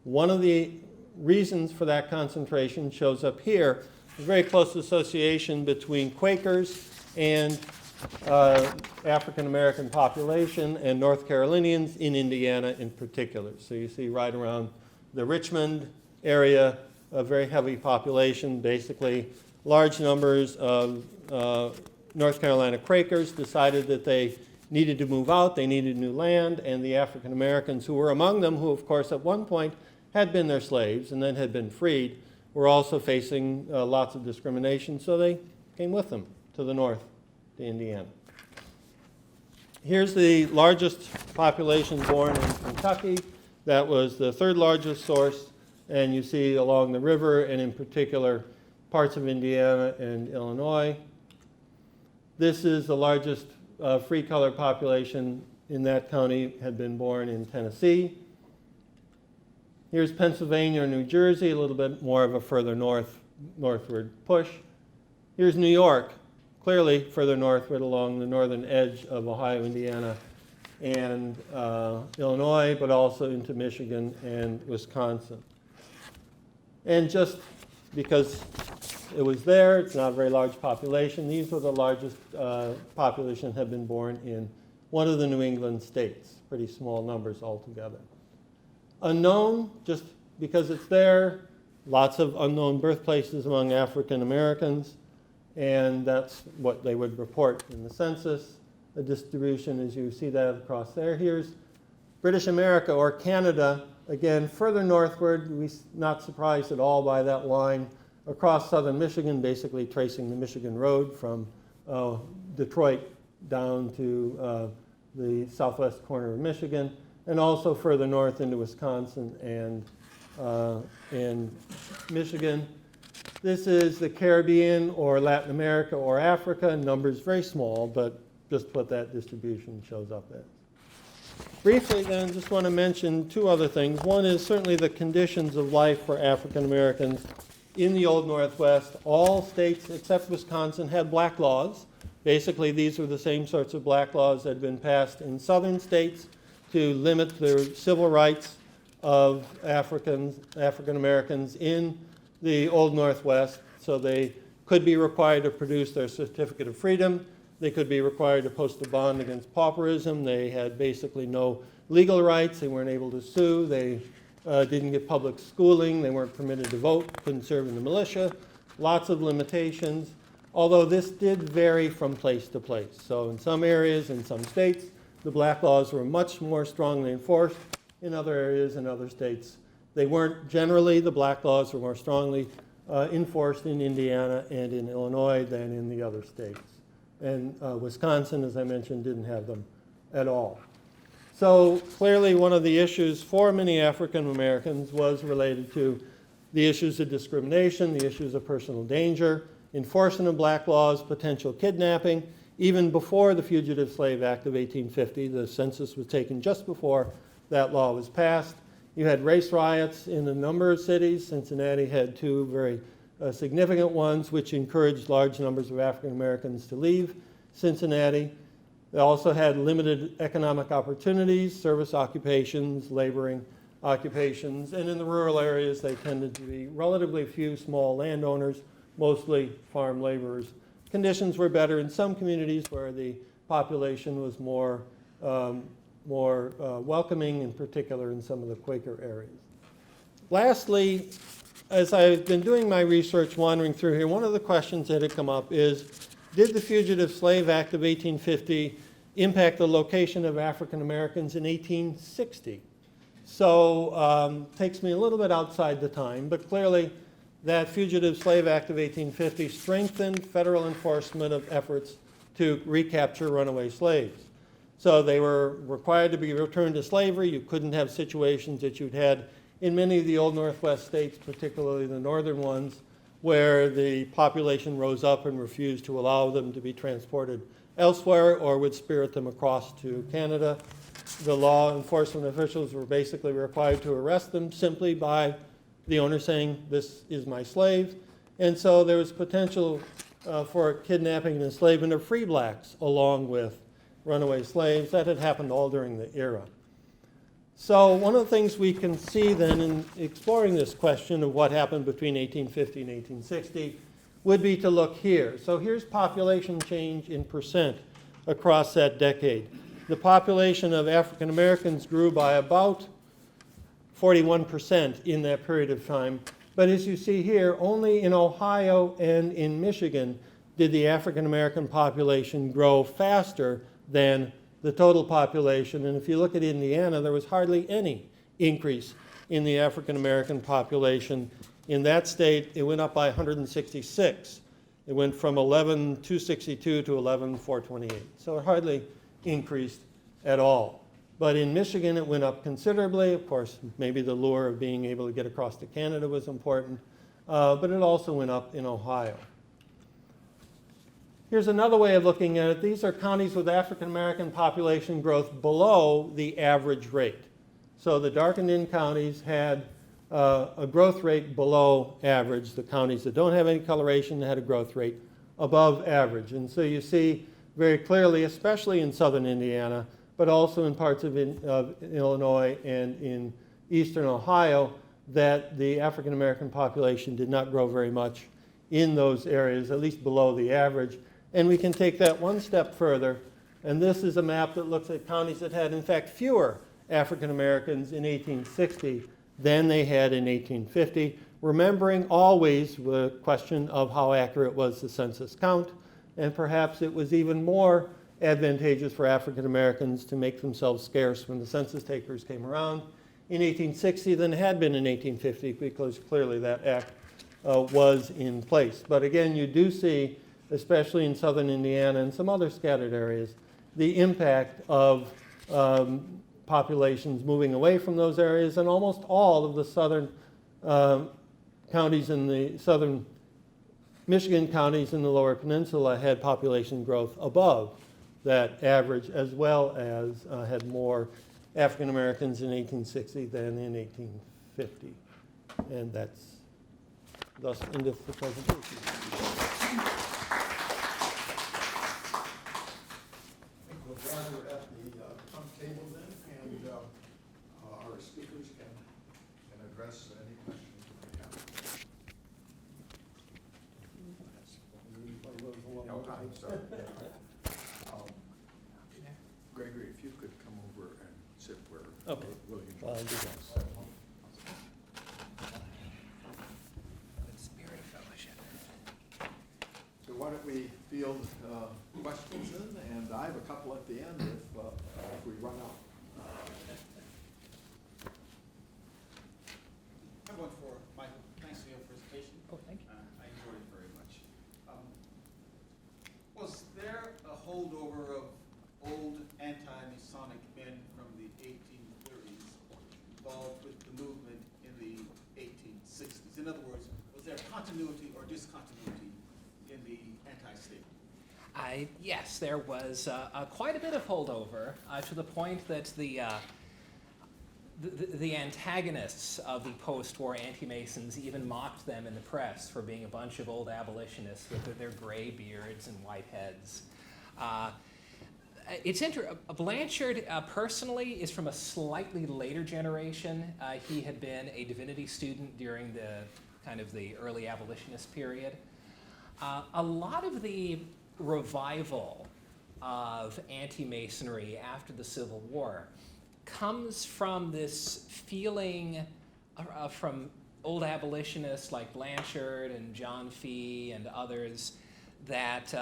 One of the reasons for that concentration shows up here, a very close association between Quakers and African American population and North Carolinians in Indiana in particular. So you see right around the Richmond area, a very heavy population, basically large numbers of North Carolina Quakers decided that they needed to move out, they needed new land, and the African Americans who were among them, who of course at one point had been their slaves and then had been freed, were also facing lots of discrimination, so they came with them to the north, to Indiana. Here's the largest population born in Kentucky. That was the third largest source, and you see along the river, and in particular parts of Indiana and Illinois. This is the largest free color population in that county, had been born in Tennessee. Here's Pennsylvania or New Jersey, a little bit more of a further northward push. Here's New York, clearly further northward along the northern edge of Ohio, Indiana, and Illinois, but also into Michigan and Wisconsin. And just because it was there, it's not a very large population, these were the largest population had been born in one of the New England states, pretty small numbers altogether. Unknown, just because it's there, lots of unknown birthplaces among African Americans, and that's what they would report in the census. The distribution, as you see that across there. Here's British America or Canada, again, further northward. We're not surprised at all by that line across southern Michigan, basically tracing the Michigan Road from Detroit down to the southwest corner of Michigan, and also further north into Wisconsin and Michigan. This is the Caribbean or Latin America or Africa. Numbers very small, but just what that distribution shows up as. Briefly then, just want to mention two other things. One is certainly the conditions of life for African Americans in the Old Northwest. All states except Wisconsin had black laws. Basically, these were the same sorts of black laws that had been passed in southern states to limit the civil rights of African Americans in the Old Northwest. So they could be required to produce their certificate of freedom. They could be required to post a bond against pauperism. They had basically no legal rights. They weren't able to sue. They didn't get public schooling. They weren't permitted to vote, couldn't serve in the militia. Lots of limitations, although this did vary from place to place. So in some areas, in some states, the black laws were much more strongly enforced. In other areas, in other states, they weren't. Generally, the black laws were more strongly enforced in Indiana and in Illinois than in the other states. And Wisconsin, as I mentioned, didn't have them at all. So clearly one of the issues for many African Americans was related to the issues of discrimination, the issues of personal danger, enforcement of black laws, potential kidnapping. Even before the Fugitive Slave Act of 1850, the census was taken just before that law was passed. You had race riots in a number of cities. Cincinnati had two very significant ones, which encouraged large numbers of African Americans to leave Cincinnati. They also had limited economic opportunities, service occupations, laboring occupations, and in the rural areas they tended to be relatively few small landowners, mostly farm laborers. Conditions were better in some communities where the population was more welcoming, in particular in some of the Quaker areas. Lastly, as I've been doing my research wandering through here, one of the questions that had come up is, did the Fugitive Slave Act of 1850 impact the location of African Americans in 1860? So takes me a little bit outside the time, but clearly that Fugitive Slave Act of 1850 strengthened federal enforcement of efforts to recapture runaway slaves. So they were required to be returned to slavery. You couldn't have situations that you'd had in many of the Old Northwest states, particularly the northern ones, where the population rose up and refused to allow them to be transported elsewhere or would spirit them across to Canada. the law enforcement officials were basically required to arrest them simply by the owner saying, "This is my slave." And so there was potential for kidnapping and enslavement of free blacks along with runaway slaves. That had happened all during the era. So one of the things we can see then in exploring this question of what happened between 1850 and 1860 would be to look here. So here's population change in percent across that decade. The population of African Americans grew by about 41% in that period of time. But as you see here, only in Ohio and in Michigan did the African American population grow faster than the total population. And if you look at Indiana, there was hardly any increase in the African American population. In that state, it went up by 166. It went from 11,262 to 11,428. So it hardly increased at all. But in Michigan, it went up considerably. Of course, maybe the lure of being able to get across to Canada was important. But it also went up in Ohio. Here's another way of looking at it. These are counties with African American population growth below the average rate. So the darkened-in counties had a growth rate below average. The counties that don't have any coloration had a growth rate above average. And so you see very clearly, especially in southern Indiana, but also in parts of Illinois and in eastern Ohio, that the African American population did not grow very much in those areas, at least below the average. And we can take that one step further, and this is a map that looks at counties that had, in fact, fewer African Americans in 1860 than they had in 1850, remembering always the question of how accurate was the census count, and perhaps it was even more advantageous for African Americans to make themselves scarce when the census takers came around in 1860 than had been in 1850, because clearly that act was in place. But again, you do see, especially in southern Indiana and some other scattered areas, the impact of populations moving away from those areas, and almost all of the southern counties in the southern Michigan counties in the Lower Peninsula had population growth above that average, as well as had more African Americans in 1860 than in 1850. And that's thus end of the presentation.
We'll gather at the front table then, and our speakers can address any questions you may have. No time, sorry. Gregory, if you could come over and sit where William.
I'll do that.
Spirit of fellowship.
So why don't we field questions then, and I have a couple at the end if we run out.
I have one for Michael. Thanks for your presentation.
Oh, thank you.
I enjoyed it very much. Was there a holdover of old anti-Masonic men from the 1830s involved with the movement in the 1860s? In other words, was there continuity or discontinuity in the anti-slavery?
Yes, there was quite a bit of holdover to the point that the antagonists of the post-war anti-Masons even mocked them in the press for being a bunch of old abolitionists with their gray beards and white heads. It's interesting. Blanchard personally is from a slightly later generation. He had been a divinity student during the kind of the early abolitionist period. A lot of the revival of anti-Masonry after the Civil War comes from this feeling from old abolitionists like Blanchard and John Fee and others that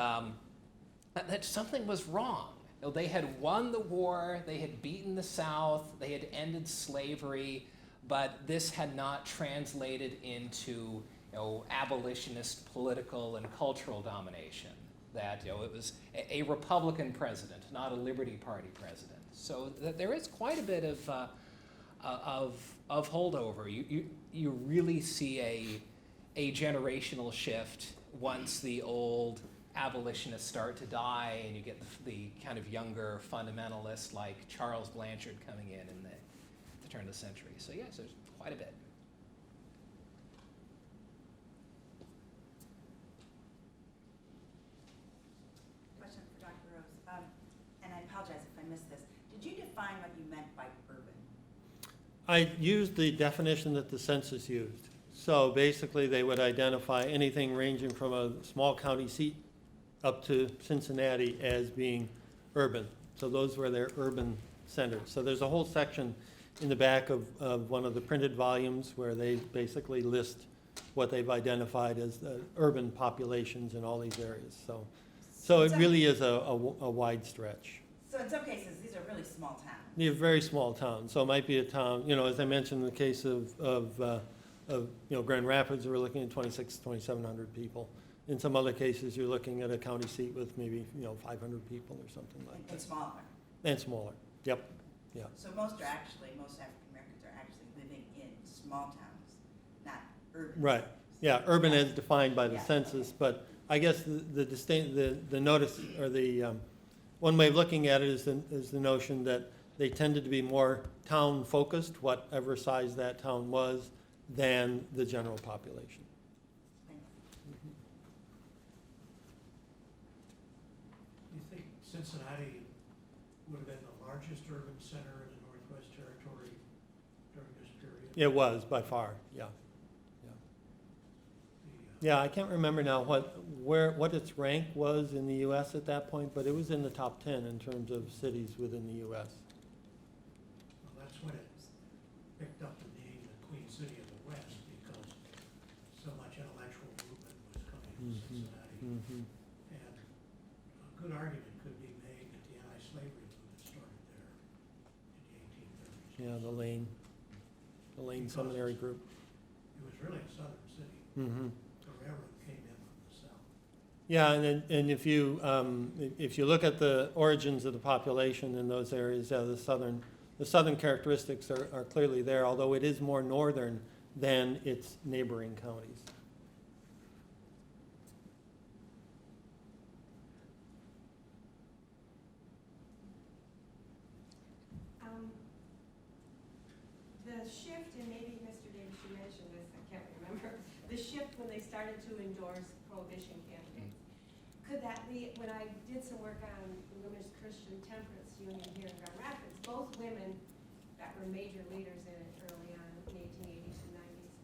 that something was wrong. You know, they had won the war, they had beaten the South, they had ended slavery, but this had not translated into abolitionist political and cultural domination. That it was a Republican president, not a Liberty Party president. So there is quite a bit of holdover. You really see a generational shift once the old abolitionists start to die, and you get the kind of younger fundamentalists like Charles Blanchard coming in the turn of the century. So yes, there's quite a bit.
Question for Dr. Rose, and I apologize if I missed this. Did you define what you meant by urban?
I used the definition that the census used. So basically, they would identify anything ranging from a small county seat up to Cincinnati as being urban. So those were their urban centers. So there's a whole section in the back of one of the printed volumes where they basically list what they've identified as the urban populations in all these areas. So it really is a wide stretch.
So in some cases, these are really small towns.
They're very small towns. So it might be a town, you know, as I mentioned in the case of Grand Rapids, we're looking at 2,700 people. In some other cases, you're looking at a county seat with maybe, 500 people or something like
And
that.
smaller.
And smaller, yep, yeah.
So most African Americans are actually living in small towns, not urban.
Right,
centers.
yeah, urban as defined by the
Yeah,
census,
okay.
but I guess the notice, or the, one way of looking at it is the notion that they tended to be more town-focused, whatever size that town was, than the general population.
Thank you.
You think Cincinnati would have been the largest urban center in the Northwest Territory during this period?
It was, by far, yeah. Yeah, I can't remember now what its rank was in the U.S. at that point, but it was in the top 10 in terms of cities within the U.S.
Well, that's when it picked up the name the Queen City of the West, because so much intellectual movement was coming from Cincinnati.
Mm-hmm.
And a good argument could be made that the anti-slavery movement started there in the 1830s.
Yeah, the Lane
Because
Seminary Group.
It was really a southern city.
Mm-hmm.
The railroad came in from the south.
Yeah, and if you look at the origins of the population in those areas, yeah, the southern characteristics are clearly there, although it is more northern than its neighboring counties.
The shift, and maybe Mr. Davis, you mentioned this, I can't remember, the shift when they started to endorse prohibition candidates. Could that be, when I did some work on the Women's Christian Temperance Union here in Grand Rapids, both women that were major leaders in it early on in the 1880s and 90s,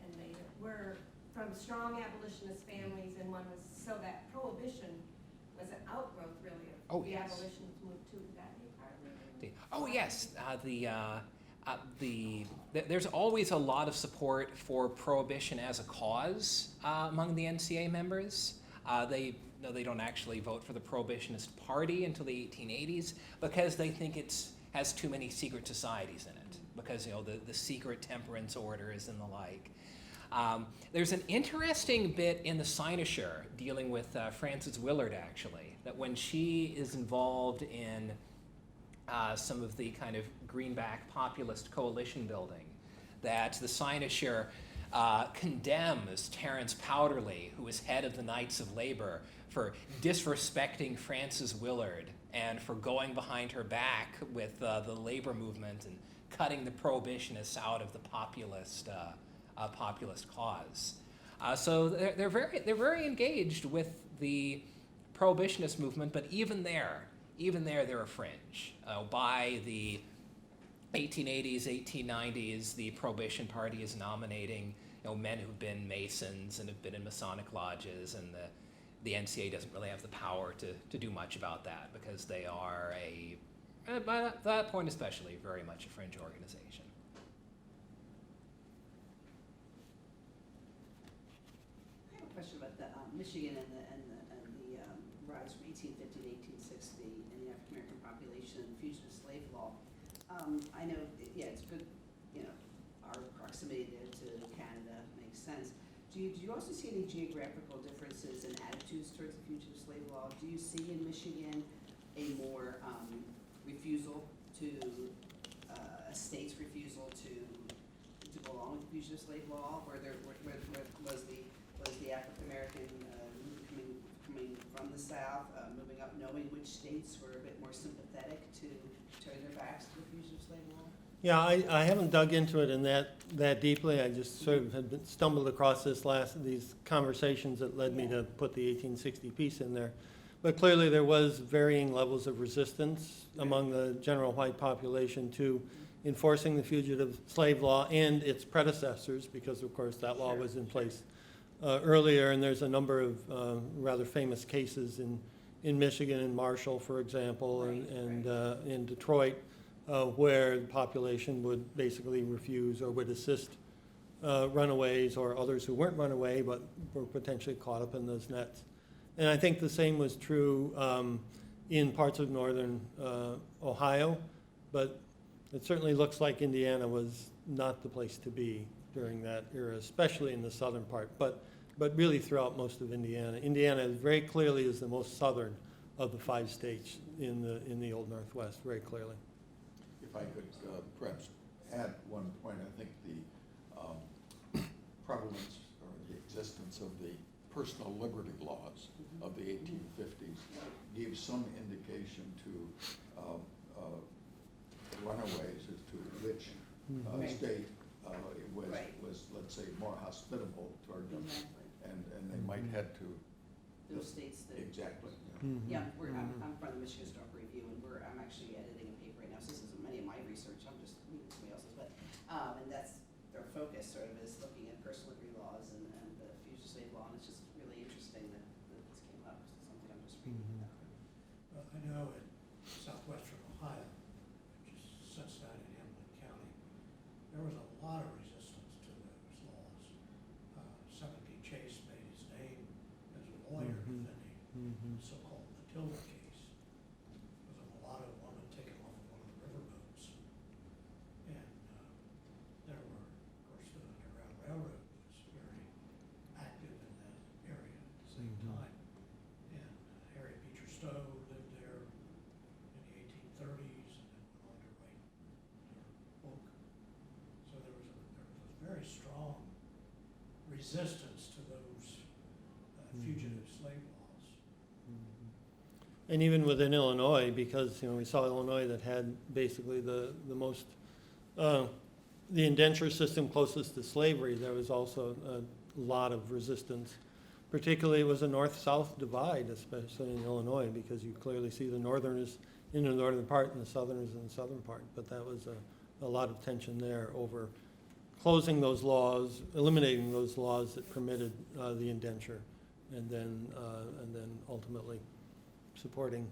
and they were from strong abolitionist families, and one was, so that prohibition was an outgrowth really of the abolitionists moved to that department.
Oh yes, there's always a lot of support for prohibition as a cause among the NCA members. They don't actually vote for the Prohibitionist Party until the 1880s because they think it has too many secret societies in it, because the secret temperance orders and the like. There's an interesting bit in the cynosure dealing with Frances Willard, actually, that when she is involved in some of the kind of Greenback populist coalition building, that the cynosure condemns Terence Powderly, who was head of the Knights of Labor, for disrespecting Frances Willard and for going behind her back with the labor movement and cutting the prohibitionists out of the populist cause. So they're very engaged with the prohibitionist movement, but even there they're a fringe. By the 1880s, 1890s, the Prohibition Party is nominating men who've been Masons and have been in Masonic lodges, and the NCA doesn't really have the power to do much about that because they are by that point especially, very much a fringe organization.
I have a question about the Michigan and the rise from 1850 to 1860 in the African American population and fugitive slave law. I know, it's good, our proximity there to Canada makes sense. Do you also see any geographical differences in attitudes towards the fugitive slave law? Do you see in Michigan a more refusal to a state's refusal to go along with the fugitive slave law, where was the African American movement coming coming from the South, moving up, knowing which states were a bit more sympathetic to turning their backs to the fugitive slave law?
Yeah, I haven't dug into it in that deeply. I just sort of had stumbled across these conversations that led me to put the 1860 piece in there. But clearly there was varying levels of resistance among the general white population to enforcing the fugitive slave law and its predecessors, because of course that law was in place earlier, and there's a number of rather famous cases in Michigan and Marshall, for example, and in Detroit, where the population would basically refuse or would assist runaways or others who weren't runaway but were potentially caught up in those nets. And I think the same was true in parts of northern Ohio, but it certainly looks like Indiana was not the place to be during that era, especially in the southern part, but really throughout most of Indiana. Indiana very clearly is the most southern of the 5 states in the Old Northwest, very clearly.
If I could perhaps add one point, I think the prevalence or the existence of the personal liberty laws of the 1850s gave some indication to runaways as to which state was, let's say, more hospitable toward them, and they might head to
Those states that.
exactly.
Yeah, I'm from the Michigan Historical Review, and I'm actually editing a paper right now, so this isn't many of my research, I'm just reading somebody else's, but, and that's their focus sort of is looking at personal liberty laws and the fugitive slave law, and it's just really interesting that this came up, because it's something I'm just reading about.
Well, I know in southwestern Ohio, which is Cincinnati and Hamilton County, there was a lot of resistance to those laws. Senator Chase made his name as a lawyer defending the so-called Matilda case. There was a mulatto woman taken off of one of the riverboats. And there were, of course, the Underground Railroad was very active in that area at the same time. And Harriet Beecher Stowe lived there in the 1830s and then went on to write her book. So there was a very strong resistance to those fugitive slave laws.
And even within Illinois, because we saw Illinois that had basically the most, the indenture system closest to slavery, there was also a lot of resistance. Particularly, it was a north-south divide, especially in Illinois, because you clearly see the northerners in the northern part and the southerners in the southern part. But that was a lot of tension there over closing those laws, eliminating those laws that permitted the indenture, and then ultimately supporting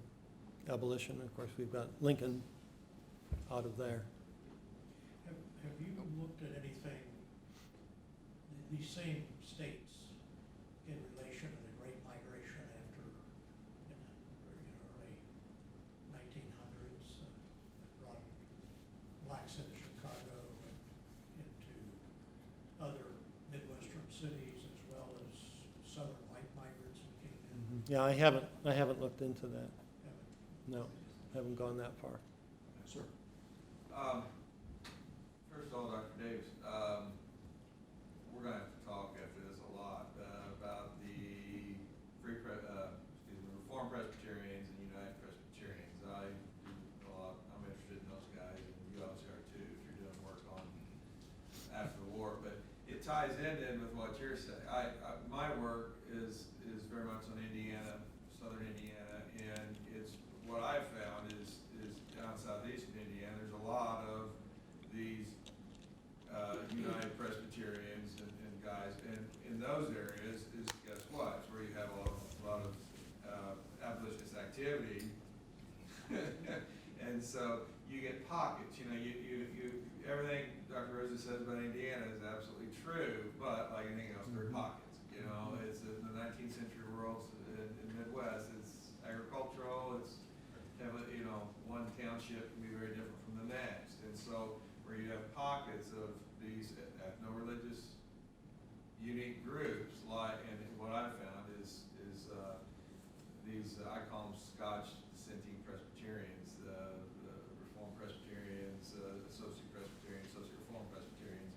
abolition. Of course, we've got Lincoln out of there.
Have you looked at anything, these same states, in relation to the Great Migration after, in the early 1900s, that brought blacks into Chicago and into other Midwestern cities, as well as southern white migrants who came in?
Yeah, I haven't looked into that.
Haven't-
No, haven't gone that far.
Sir.
First of all, Dr. Davis, we're going to have to talk after this a lot about the Reformed Presbyterians and United Presbyterians. I'm interested in those guys, and you obviously are too if you're doing work on after the war. But it ties in with what you're saying. My work is very much on Indiana, southern Indiana, and it's what I've found is down southeastern Indiana. There's a lot of these United Presbyterians and guys, and in those areas is, guess what? It's where you have a lot of abolitionist activity, and so you get pockets. You everything Dr. Rosa says about Indiana is absolutely true, but like anything else, there are pockets. It's in the 19th century world in Midwest. It's agricultural. It's one township can be very different from the next, and so where you have pockets of these ethno-religious unique groups, and what I've found is these I call them Scotch dissenting Presbyterians, the Reformed Presbyterians, Associate Presbyterians, Associate Reformed Presbyterians.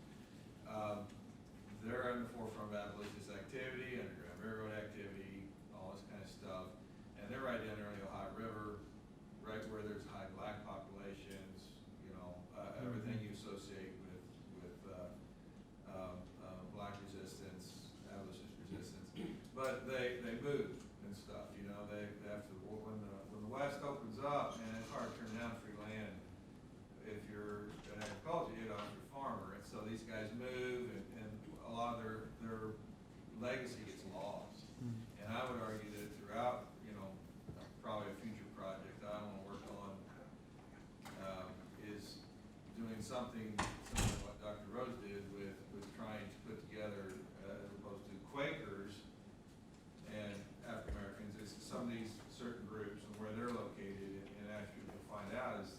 They're in the forefront of abolitionist activity, Underground Railroad activity, all this kind of stuff. these guys move, and a lot of their legacy gets lost. And I would argue that throughout, probably a future project I want to work on is doing something similar to what Dr. Rose did with trying to put together, as opposed to Quakers and African Americans, is some of these certain groups and where they're located, and actually you'll find out is,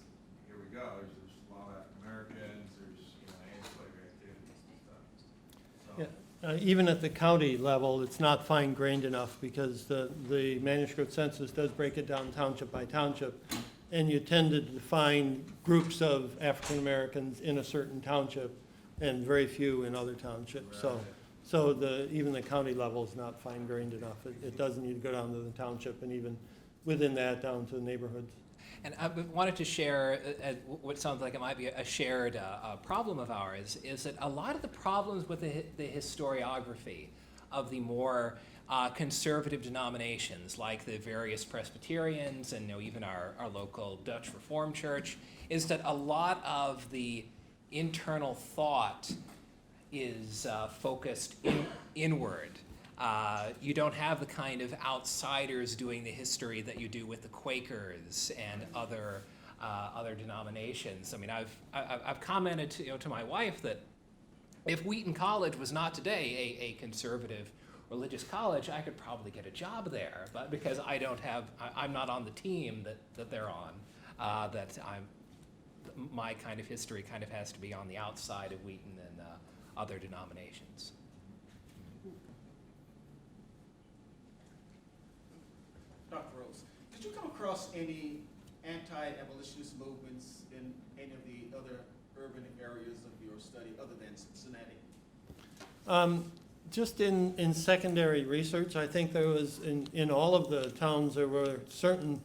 here we go, there's a lot of African Americans, there's anti-slavery activities and stuff. So,
Yeah. Even at the county level, it's not fine-grained enough because the manuscript census does break it down township by township, and you tend to define groups of African Americans in a certain township and very few in other townships.
Right.
So even the county level is not fine-grained enough. It does need to go down to the township, and even within that, down to the neighborhoods.
And I wanted to share what sounds like it might be a shared problem of ours, is that a lot of the problems with the historiography of the more conservative denominations, like the various Presbyterians and even our local Dutch Reformed Church, is that a lot of the internal thought is focused inward. You don't have the kind of outsiders doing the history that you do with the Quakers and other denominations. I mean, I've commented to my wife that if Wheaton College was not today a conservative religious college, I could probably get a job there. But because I'm not on the team that they're on, my kind of history kind of has to be on the outside of Wheaton and other denominations.
Dr. Rose, did you come across any anti-abolitionist movements in any of the other urban areas of your study other than Cincinnati?
Just in secondary research, I think there was, in all of the towns, there were certain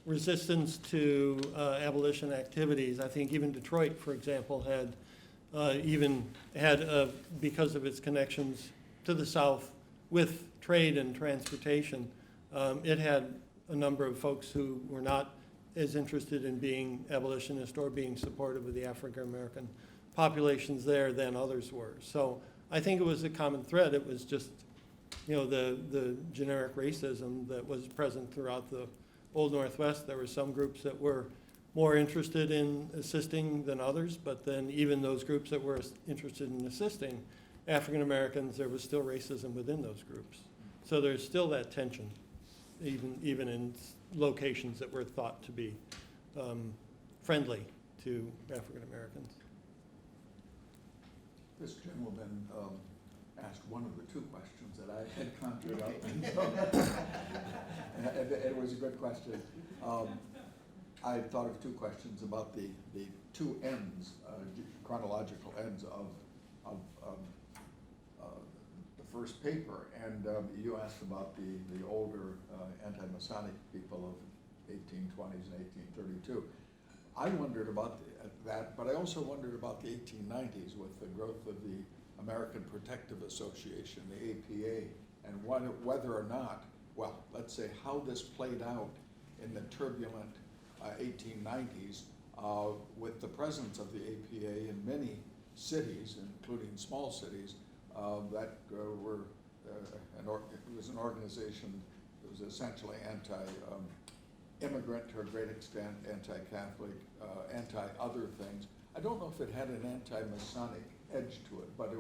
resistance to abolition activities. I think even Detroit, for example, had because of its connections to the South with trade and transportation, it had a number of folks who were not as interested in being abolitionist or being supportive of the African American populations there than others were. So I think it was a common thread. It was just, the generic racism that was present throughout the Old Northwest. There were some groups that were more interested in assisting than others, but then even those groups that were interested in assisting African Americans, there was still racism within those groups. So there's still that tension, even in locations that were thought to be friendly to African Americans.
This gentleman asked one of the two questions that I had conjured up, and it was a good question. I thought of two questions about the two ends, chronological ends of the first paper, and you asked about the older anti-Masonic people of 1820s and 1832. I wondered about that, but I also wondered about the 1890s with the growth of the American Protective Association, the APA, and whether or not, well, let's say how this played out in the turbulent 1890s with the presence of the APA in many cities, including small cities, that were, it was an organization that was essentially anti-immigrant to a great extent, anti-Catholic, anti-other things. I don't know if it had an anti-Masonic edge to it, but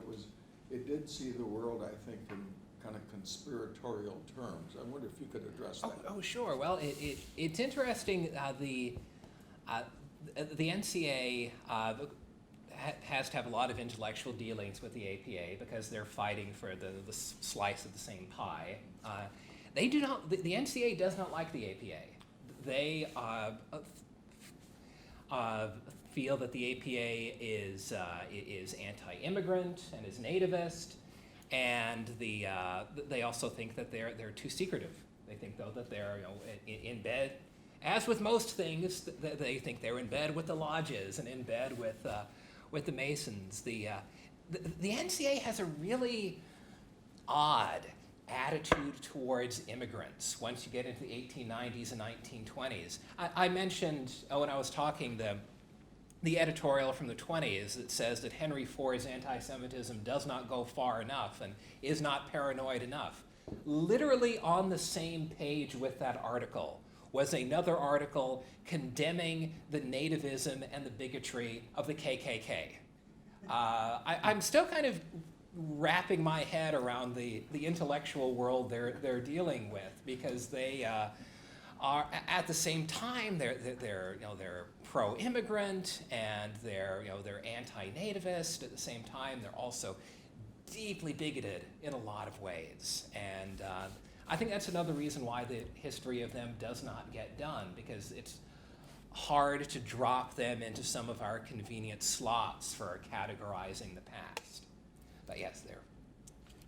it did see the world, I think, in kind of conspiratorial terms. I wonder if you could address that.
Oh, sure. Well, it's interesting. The NCA has to have a lot of intellectual dealings with the APA because they're fighting for the slice of the same pie. They do not. The NCA does not like the APA. They feel that the APA is anti-immigrant and is nativist, and they also think that they're too secretive. They think, though, that they're in bed, as with most things, they think they're in bed with the lodges and in bed with the Masons. The NCA has a really odd attitude towards immigrants once you get into the 1890s and 1920s. I mentioned when I was talking the editorial from the 20s that says that Henry Ford's anti-Semitism does not go far enough and is not paranoid enough. Literally on the same page with that article was another article condemning the nativism and the bigotry of the KKK. I'm still kind of wrapping my head around the intellectual world they're dealing with, because they are at the same time they're pro-immigrant and they're anti-nativist. At the same time, they're also deeply bigoted in a lot of ways, and I think that's another reason why the history of them does not get done, because it's hard to drop them into some of our convenient slots for categorizing the past. But yes, they're.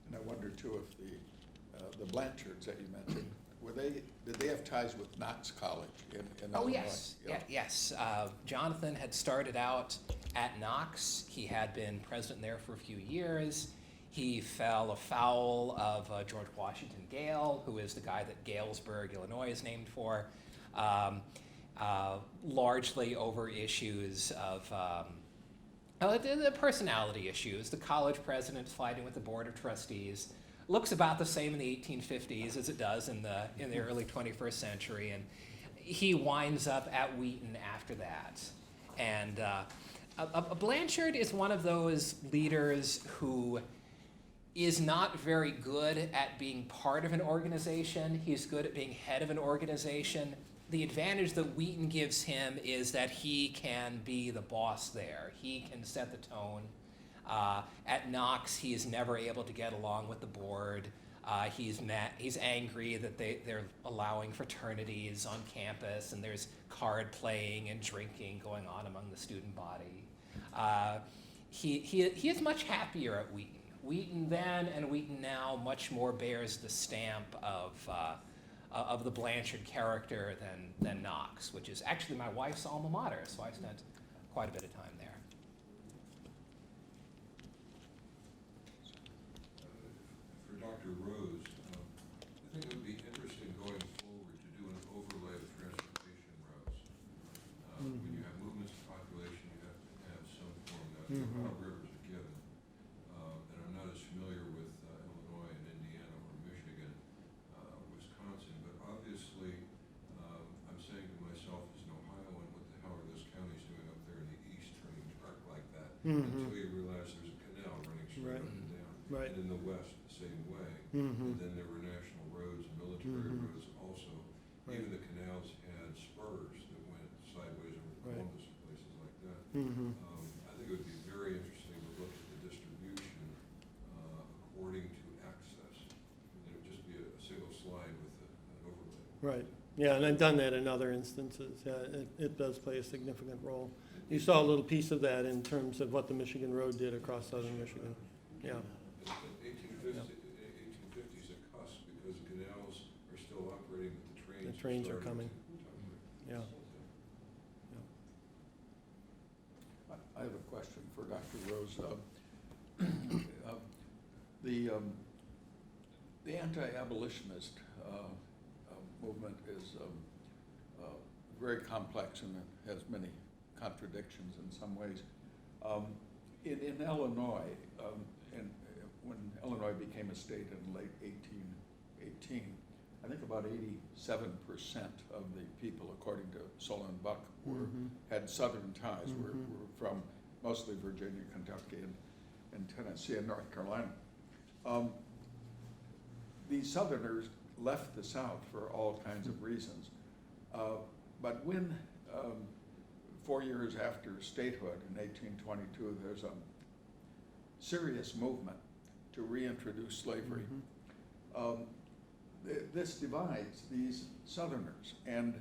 And I wonder too if the Blanchards that you mentioned, did they have ties with Knox College in Illinois?
Yes,
Yeah.
yes. Jonathan had started out at Knox. He had been president there for a few years. He fell afoul of George Washington Gale, who is the guy that Galesburg, Illinois is named for, largely over issues of the personality issues. The college president fighting with the board of trustees. Looks about the same in the 1850s as it does in the early 21st century, and he winds up at Wheaton after that. And a Blanchard is one of those leaders who is not very good at being part of an organization. He's good at being head of an organization. The advantage that Wheaton gives him is that he can be the boss there. He can set the tone. At Knox, he is never able to get along with the board. He's angry that they're allowing fraternities on campus, and there's card playing and drinking going on among the student body. He is much happier at Wheaton. Wheaton then and Wheaton now much more bears the stamp of the Blanchard character than Knox, which is actually my wife's alma mater, so I spent quite a bit of time there.
For Dr. Rose, I think it would be interesting going forward to do an overlay of transportation routes. When you have movements of population, you have to have some form of that. Ohio Rivers are given. And I'm not as familiar with Illinois and Indiana or Michigan, Wisconsin, but obviously I'm saying to myself as an Ohioan, what the hell are those counties doing up there in the east turning dark like that? Until you realize there's a canal running straight up and down.
Right.
And in the west, the same way. And then there were national roads and military roads also.
Right.
Even the canals had spurs that went sideways over
Right.
Columbus and places like that. I think it would be very interesting to look at the distribution according to access. It would just be a single slide with an overlay.
Right. Yeah, and I've done that in other instances. Yeah, it does play a significant role. You saw a little piece of that in terms of what the Michigan Road did across southern Michigan. Yeah.
1850s a cusp because canals are still operating, but
The trains are coming. Yeah.
I have a question for Dr. Rose. The anti-abolitionist movement is very complex and it has many contradictions in some ways. In Illinois, when Illinois became a state in late 1818, I think about 87% of the people, according to Solon Buck, had Southern ties, were from mostly Virginia, Kentucky, and Tennessee and North Carolina. These Southerners left the South for all kinds of reasons. But when, 4 years after statehood in 1822, there's a serious movement to reintroduce slavery. This divides these Southerners, and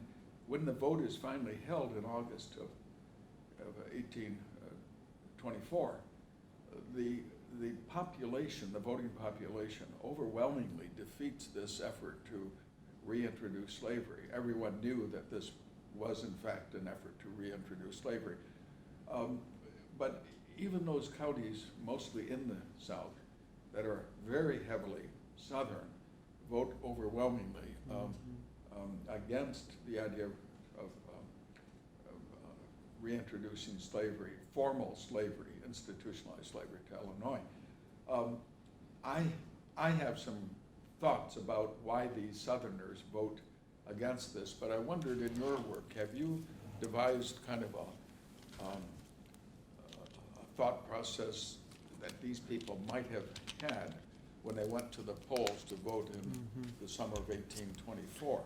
when the vote is finally held in August of 1824, the population, the voting population, overwhelmingly defeats this effort to reintroduce slavery. Everyone knew that this was in fact an effort to reintroduce slavery. But even those counties, mostly in the South, that are very heavily Southern, vote overwhelmingly against the idea of reintroducing slavery, formal slavery, institutionalized slavery to Illinois. I have some thoughts about why these Southerners vote against this, but I wondered in your work, have you devised kind of a thought process that these people might have had when they went to the polls to vote in the summer of 1824?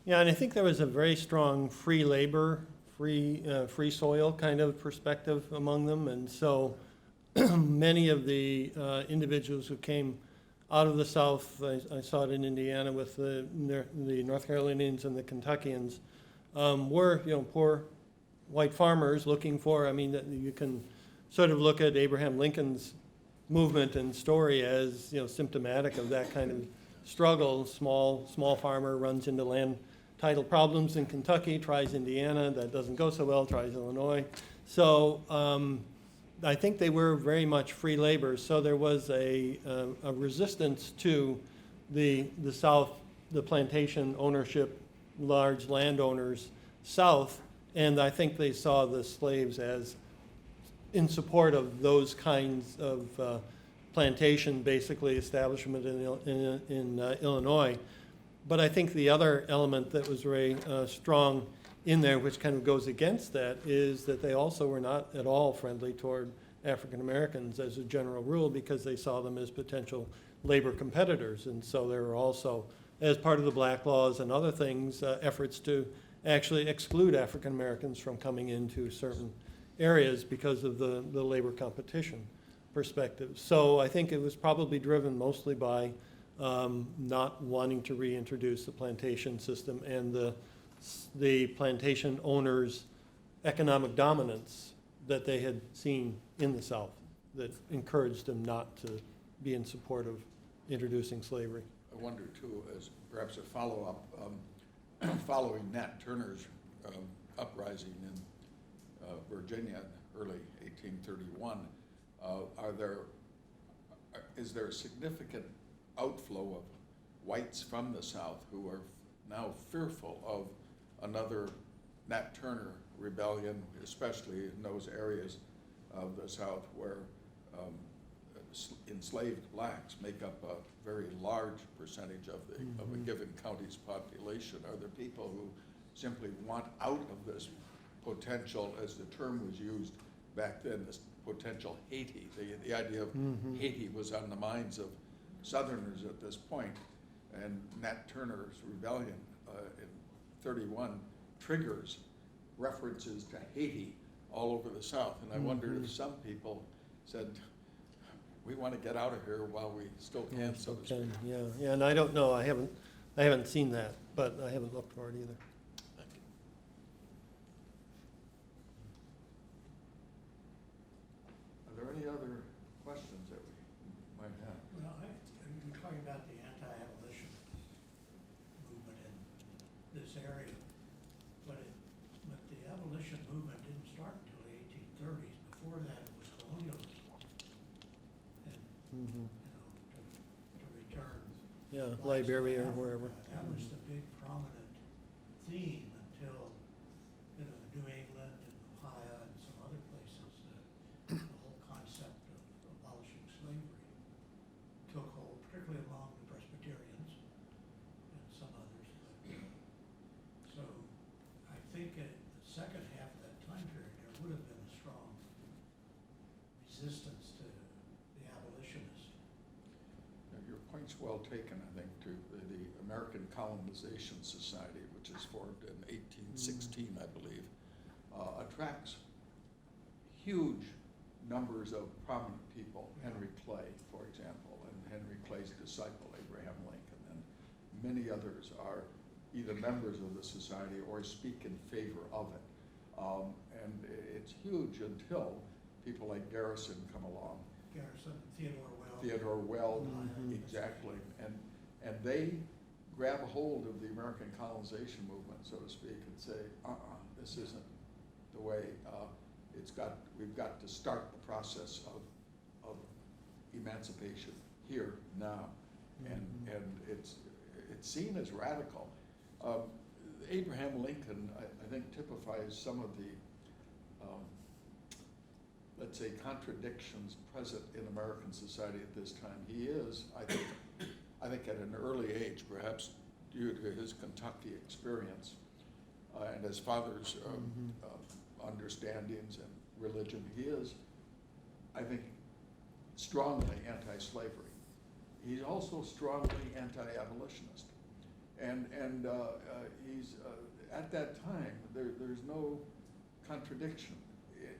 Yeah, and I think there was a very strong free labor, free soil kind of perspective among them, and so many of the individuals who came out of the South, I saw it in Indiana with the North Carolinians and the Kentuckians, were, poor white farmers looking for, you can sort of look at Abraham Lincoln's movement and story as, symptomatic of that kind of struggle. Small farmer runs into land title problems in Kentucky, tries Indiana, that doesn't go so well, tries Illinois. So I think they were very much free labor. So there was a resistance to the South, the plantation ownership, large landowners South, and I think they saw the slaves as in support of those kinds of plantation, basically establishment in Illinois. But I think the other element that was very strong in there, which kind of goes against that, is that they also were not at all friendly toward African Americans as a general rule, because they saw them as potential labor competitors. And so there were also, as part of the black laws and other things, efforts to actually exclude African Americans from coming into certain areas because of the labor competition perspective. So I think it was probably driven mostly by not wanting to reintroduce the plantation system and the plantation owners' economic dominance that they had seen in the South that encouraged them not to be in support of introducing slavery.
I wonder too, as perhaps a follow-up, following Nat Turner's uprising in Virginia in early 1831, is there a significant outflow of whites from the South who are now fearful of another Nat Turner rebellion, especially in those areas of the South where enslaved blacks make up a very large percentage of a given county's population? Are there people who simply want out of this potential, as the term was used back then, this potential Haiti? The idea of Haiti was on the minds of Southerners at this point, and Nat Turner's rebellion in 31 triggers references to Haiti all over the South. And I wondered if some people said, we want to get out of here while we still can, so to speak.
Yeah, and I don't know, I haven't seen that, but I haven't looked for it either.
Thank you. Are there any other questions that we might have?
Well, you're talking about the anti-abolition movement in this area, but the abolition movement didn't start until the 1830s. Before that, it was colonialism. And, to return.
Yeah,
blacks to
Liberia or
Africa.
wherever.
That was the big prominent theme until, New England and Ohio and some other places, the whole concept of abolishing slavery took hold, particularly among the Presbyterians and some others. So I think at the second half of that time period, there would have been a strong resistance to the abolitionists.
Your point's well taken, I think, to the American Colonization Society, which is formed in 1816, I believe, attracts huge numbers of prominent people. Henry Clay, for example, and Henry Clay's disciple, Abraham Lincoln, and many others are either members of the society or speak in favor of it. And it's huge until people like Garrison come along.
Garrison, Theodore
Weld, exactly, and they grab a hold of the American colonization movement, so to speak, and say, this isn't the way. We've got to start the process of emancipation here now, and it's seen as radical. Abraham Lincoln, I think, typifies some of the let's say, contradictions present in American society at this time. He is, I think at an early age, perhaps due to his Kentucky experience and his father's understandings and religion, he is, I think, strongly anti-slavery. He's also strongly anti-abolitionist. And he's, at that time, there's no contradiction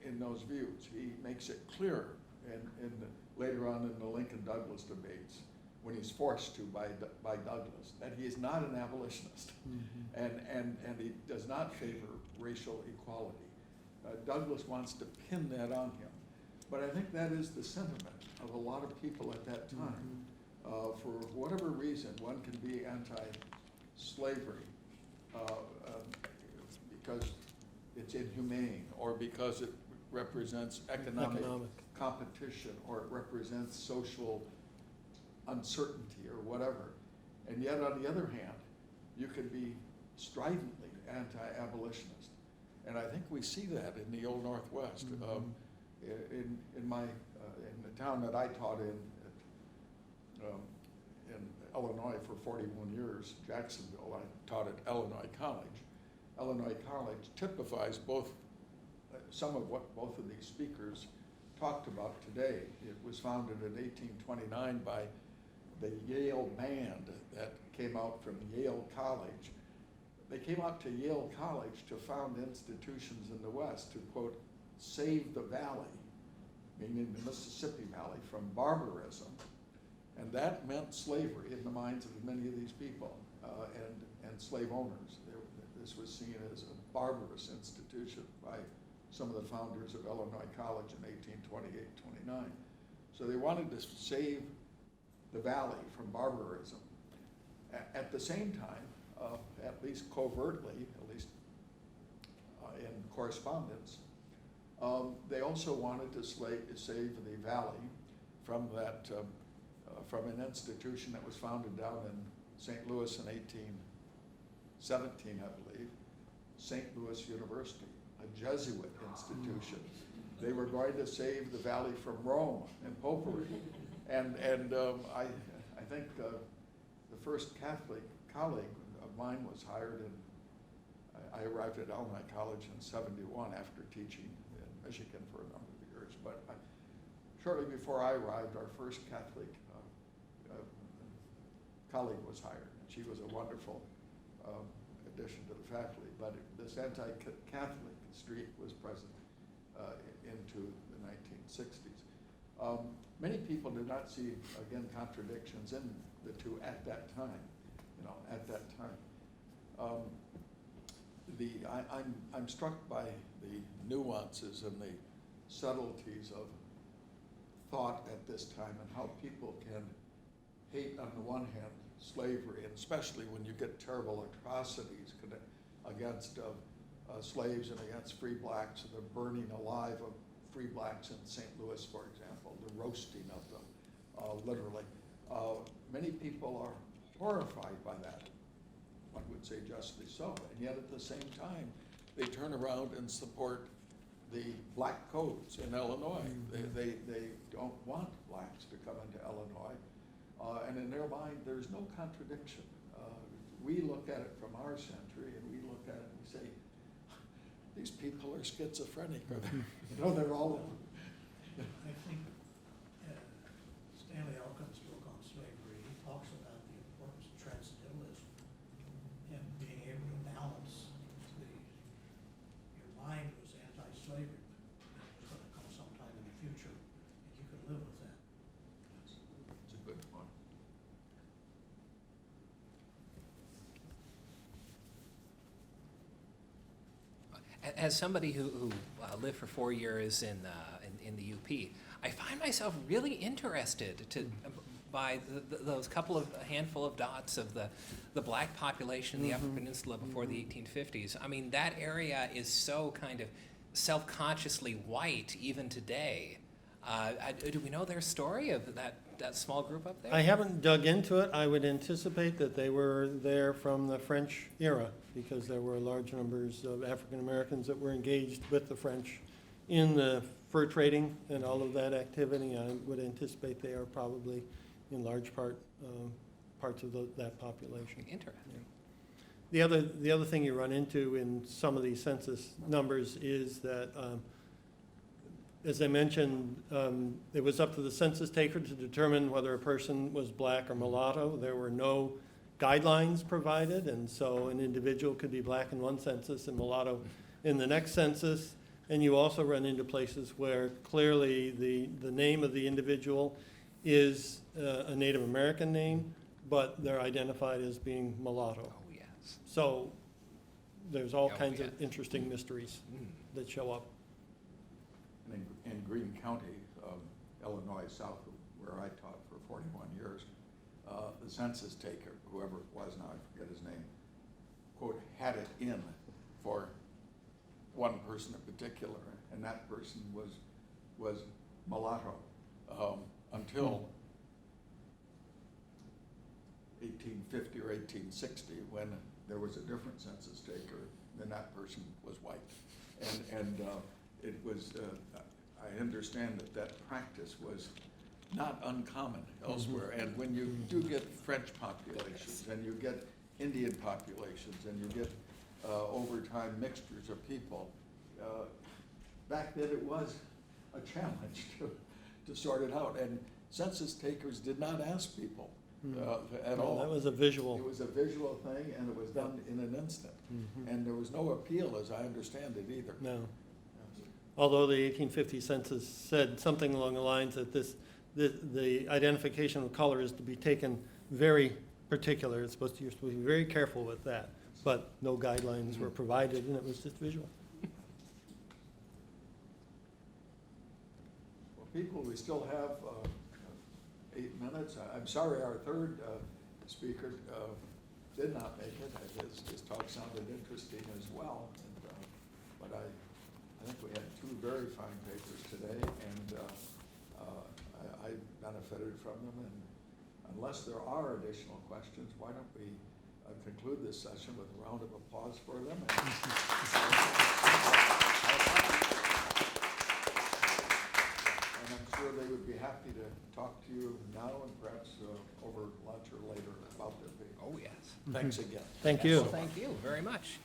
in those views. He makes it clear later on in the Lincoln-Douglas debates, when he's forced to by Douglas, that he is not an abolitionist, and he does not favor racial equality. Douglas wants to pin that on him. But I think that is the sentiment of a lot of people at that time. For whatever reason, one can be anti-slavery because it's inhumane, or because it represents economic competition, or it represents social uncertainty, or whatever. And yet, on the other hand, you can be stridently anti-abolitionist. And I think we see that in the Old Northwest. In the town that I taught in Illinois for 41 years, Jacksonville, I taught at Illinois College. Illinois College typifies some of what both of these speakers talked about today. It was founded in 1829 by the Yale band that came out from Yale College. They came out to Yale College to found institutions in the West to, quote, save the valley, meaning the Mississippi Valley, from barbarism. And that meant slavery in the minds of many of these people and slave owners. This was seen as a barbarous institution by some of the founders of Illinois College in 1828-29. So they wanted to save the valley from barbarism. At the same time, at least covertly, at least in correspondence, they also wanted to save the valley from that, from an institution that was founded down in St. Louis in 1817, I believe, St. Louis University, a Jesuit institution. They were going to save the valley from Rome and popery. And I think the first Catholic colleague of mine was hired in, I arrived at Illinois College in '71 after teaching in Michigan for a number of years. But shortly before I arrived, our first Catholic colleague was hired. And she was a wonderful addition to the faculty. But this anti-Catholic streak was present into the 1960s. Many people did not see, again, contradictions in the two at that time, at that time. I'm struck by the nuances and the subtleties of thought at this time, and how people can hate, on the one hand, slavery, and especially when you get terrible atrocities against slaves and against free blacks, and the burning alive of free blacks in St. Louis, for example, the roasting of them, literally. Many people are horrified by that. One would say justly so, and yet at the same time, they turn around and support the black codes in Illinois. They don't want blacks to come into Illinois, and in their mind, there's no contradiction. We look at it from our century, and we look at it and we say, these people are schizophrenic, or they're all.
I think Stanley Elkin's book on slavery, he talks about the importance of transcendentalism and being able to balance your mind was anti-slavery, but it was going to come sometime in the future, and you could live with that.
It's a good point.
As somebody who lived for 4 years in the UP, I find myself really interested by those handful of dots of the black population in the Upper Peninsula before the 1850s. I mean, that area is so kind of self-consciously white even today. Do we know their story of that small group up there?
I haven't dug into it. I would anticipate that they were there from the French era, because there were large numbers of African Americans that were engaged with the French in the fur trading and all of that activity. I would anticipate they are probably in large part parts of that population.
Interesting.
The other thing you run into in some of these census numbers is that, as I mentioned, it was up to the census taker to determine whether a person was black or mulatto. There were no guidelines provided, and so an individual could be black in one census and mulatto in the next census. And you also run into places where clearly the name of the individual is a Native American name, but they're identified as being mulatto.
Oh, yes.
So there's all
Oh,
kinds of
yes.
interesting mysteries that show up.
And in Greene County, Illinois, south of where I taught for 41 years, the census taker, whoever it was, now I forget his name, quote, had it in for one person in particular, and that person was mulatto until 1850 or 1860, when there was a different census taker, then that person was white. And it was, I understand that practice was not uncommon elsewhere. And when you do get French populations, and you get Indian populations, and you get over time mixtures of people, back then it was a challenge to sort it out. And census takers did not ask people at all.
That was a visual.
It was a visual thing, and it was done in an instant. And there was no appeal, as I understand it, either.
No. Although the 1850 census said something along the lines that the identification of color is to be taken very particular. You're supposed to be very careful with that. But no guidelines were provided, and it was just visual.
Well, people, we still have 8 minutes. I'm sorry our third speaker did not make it. His talk sounded interesting as well. And, but I think we had 2 very fine papers today, and I benefited from them. And unless there are additional questions, why don't we conclude this session with a round of applause for them. And I'm sure they would be happy to talk to you now and perhaps over lunch or later about their paper.
Oh, yes.
Thanks again.
Thank you.
Well, thank you very much.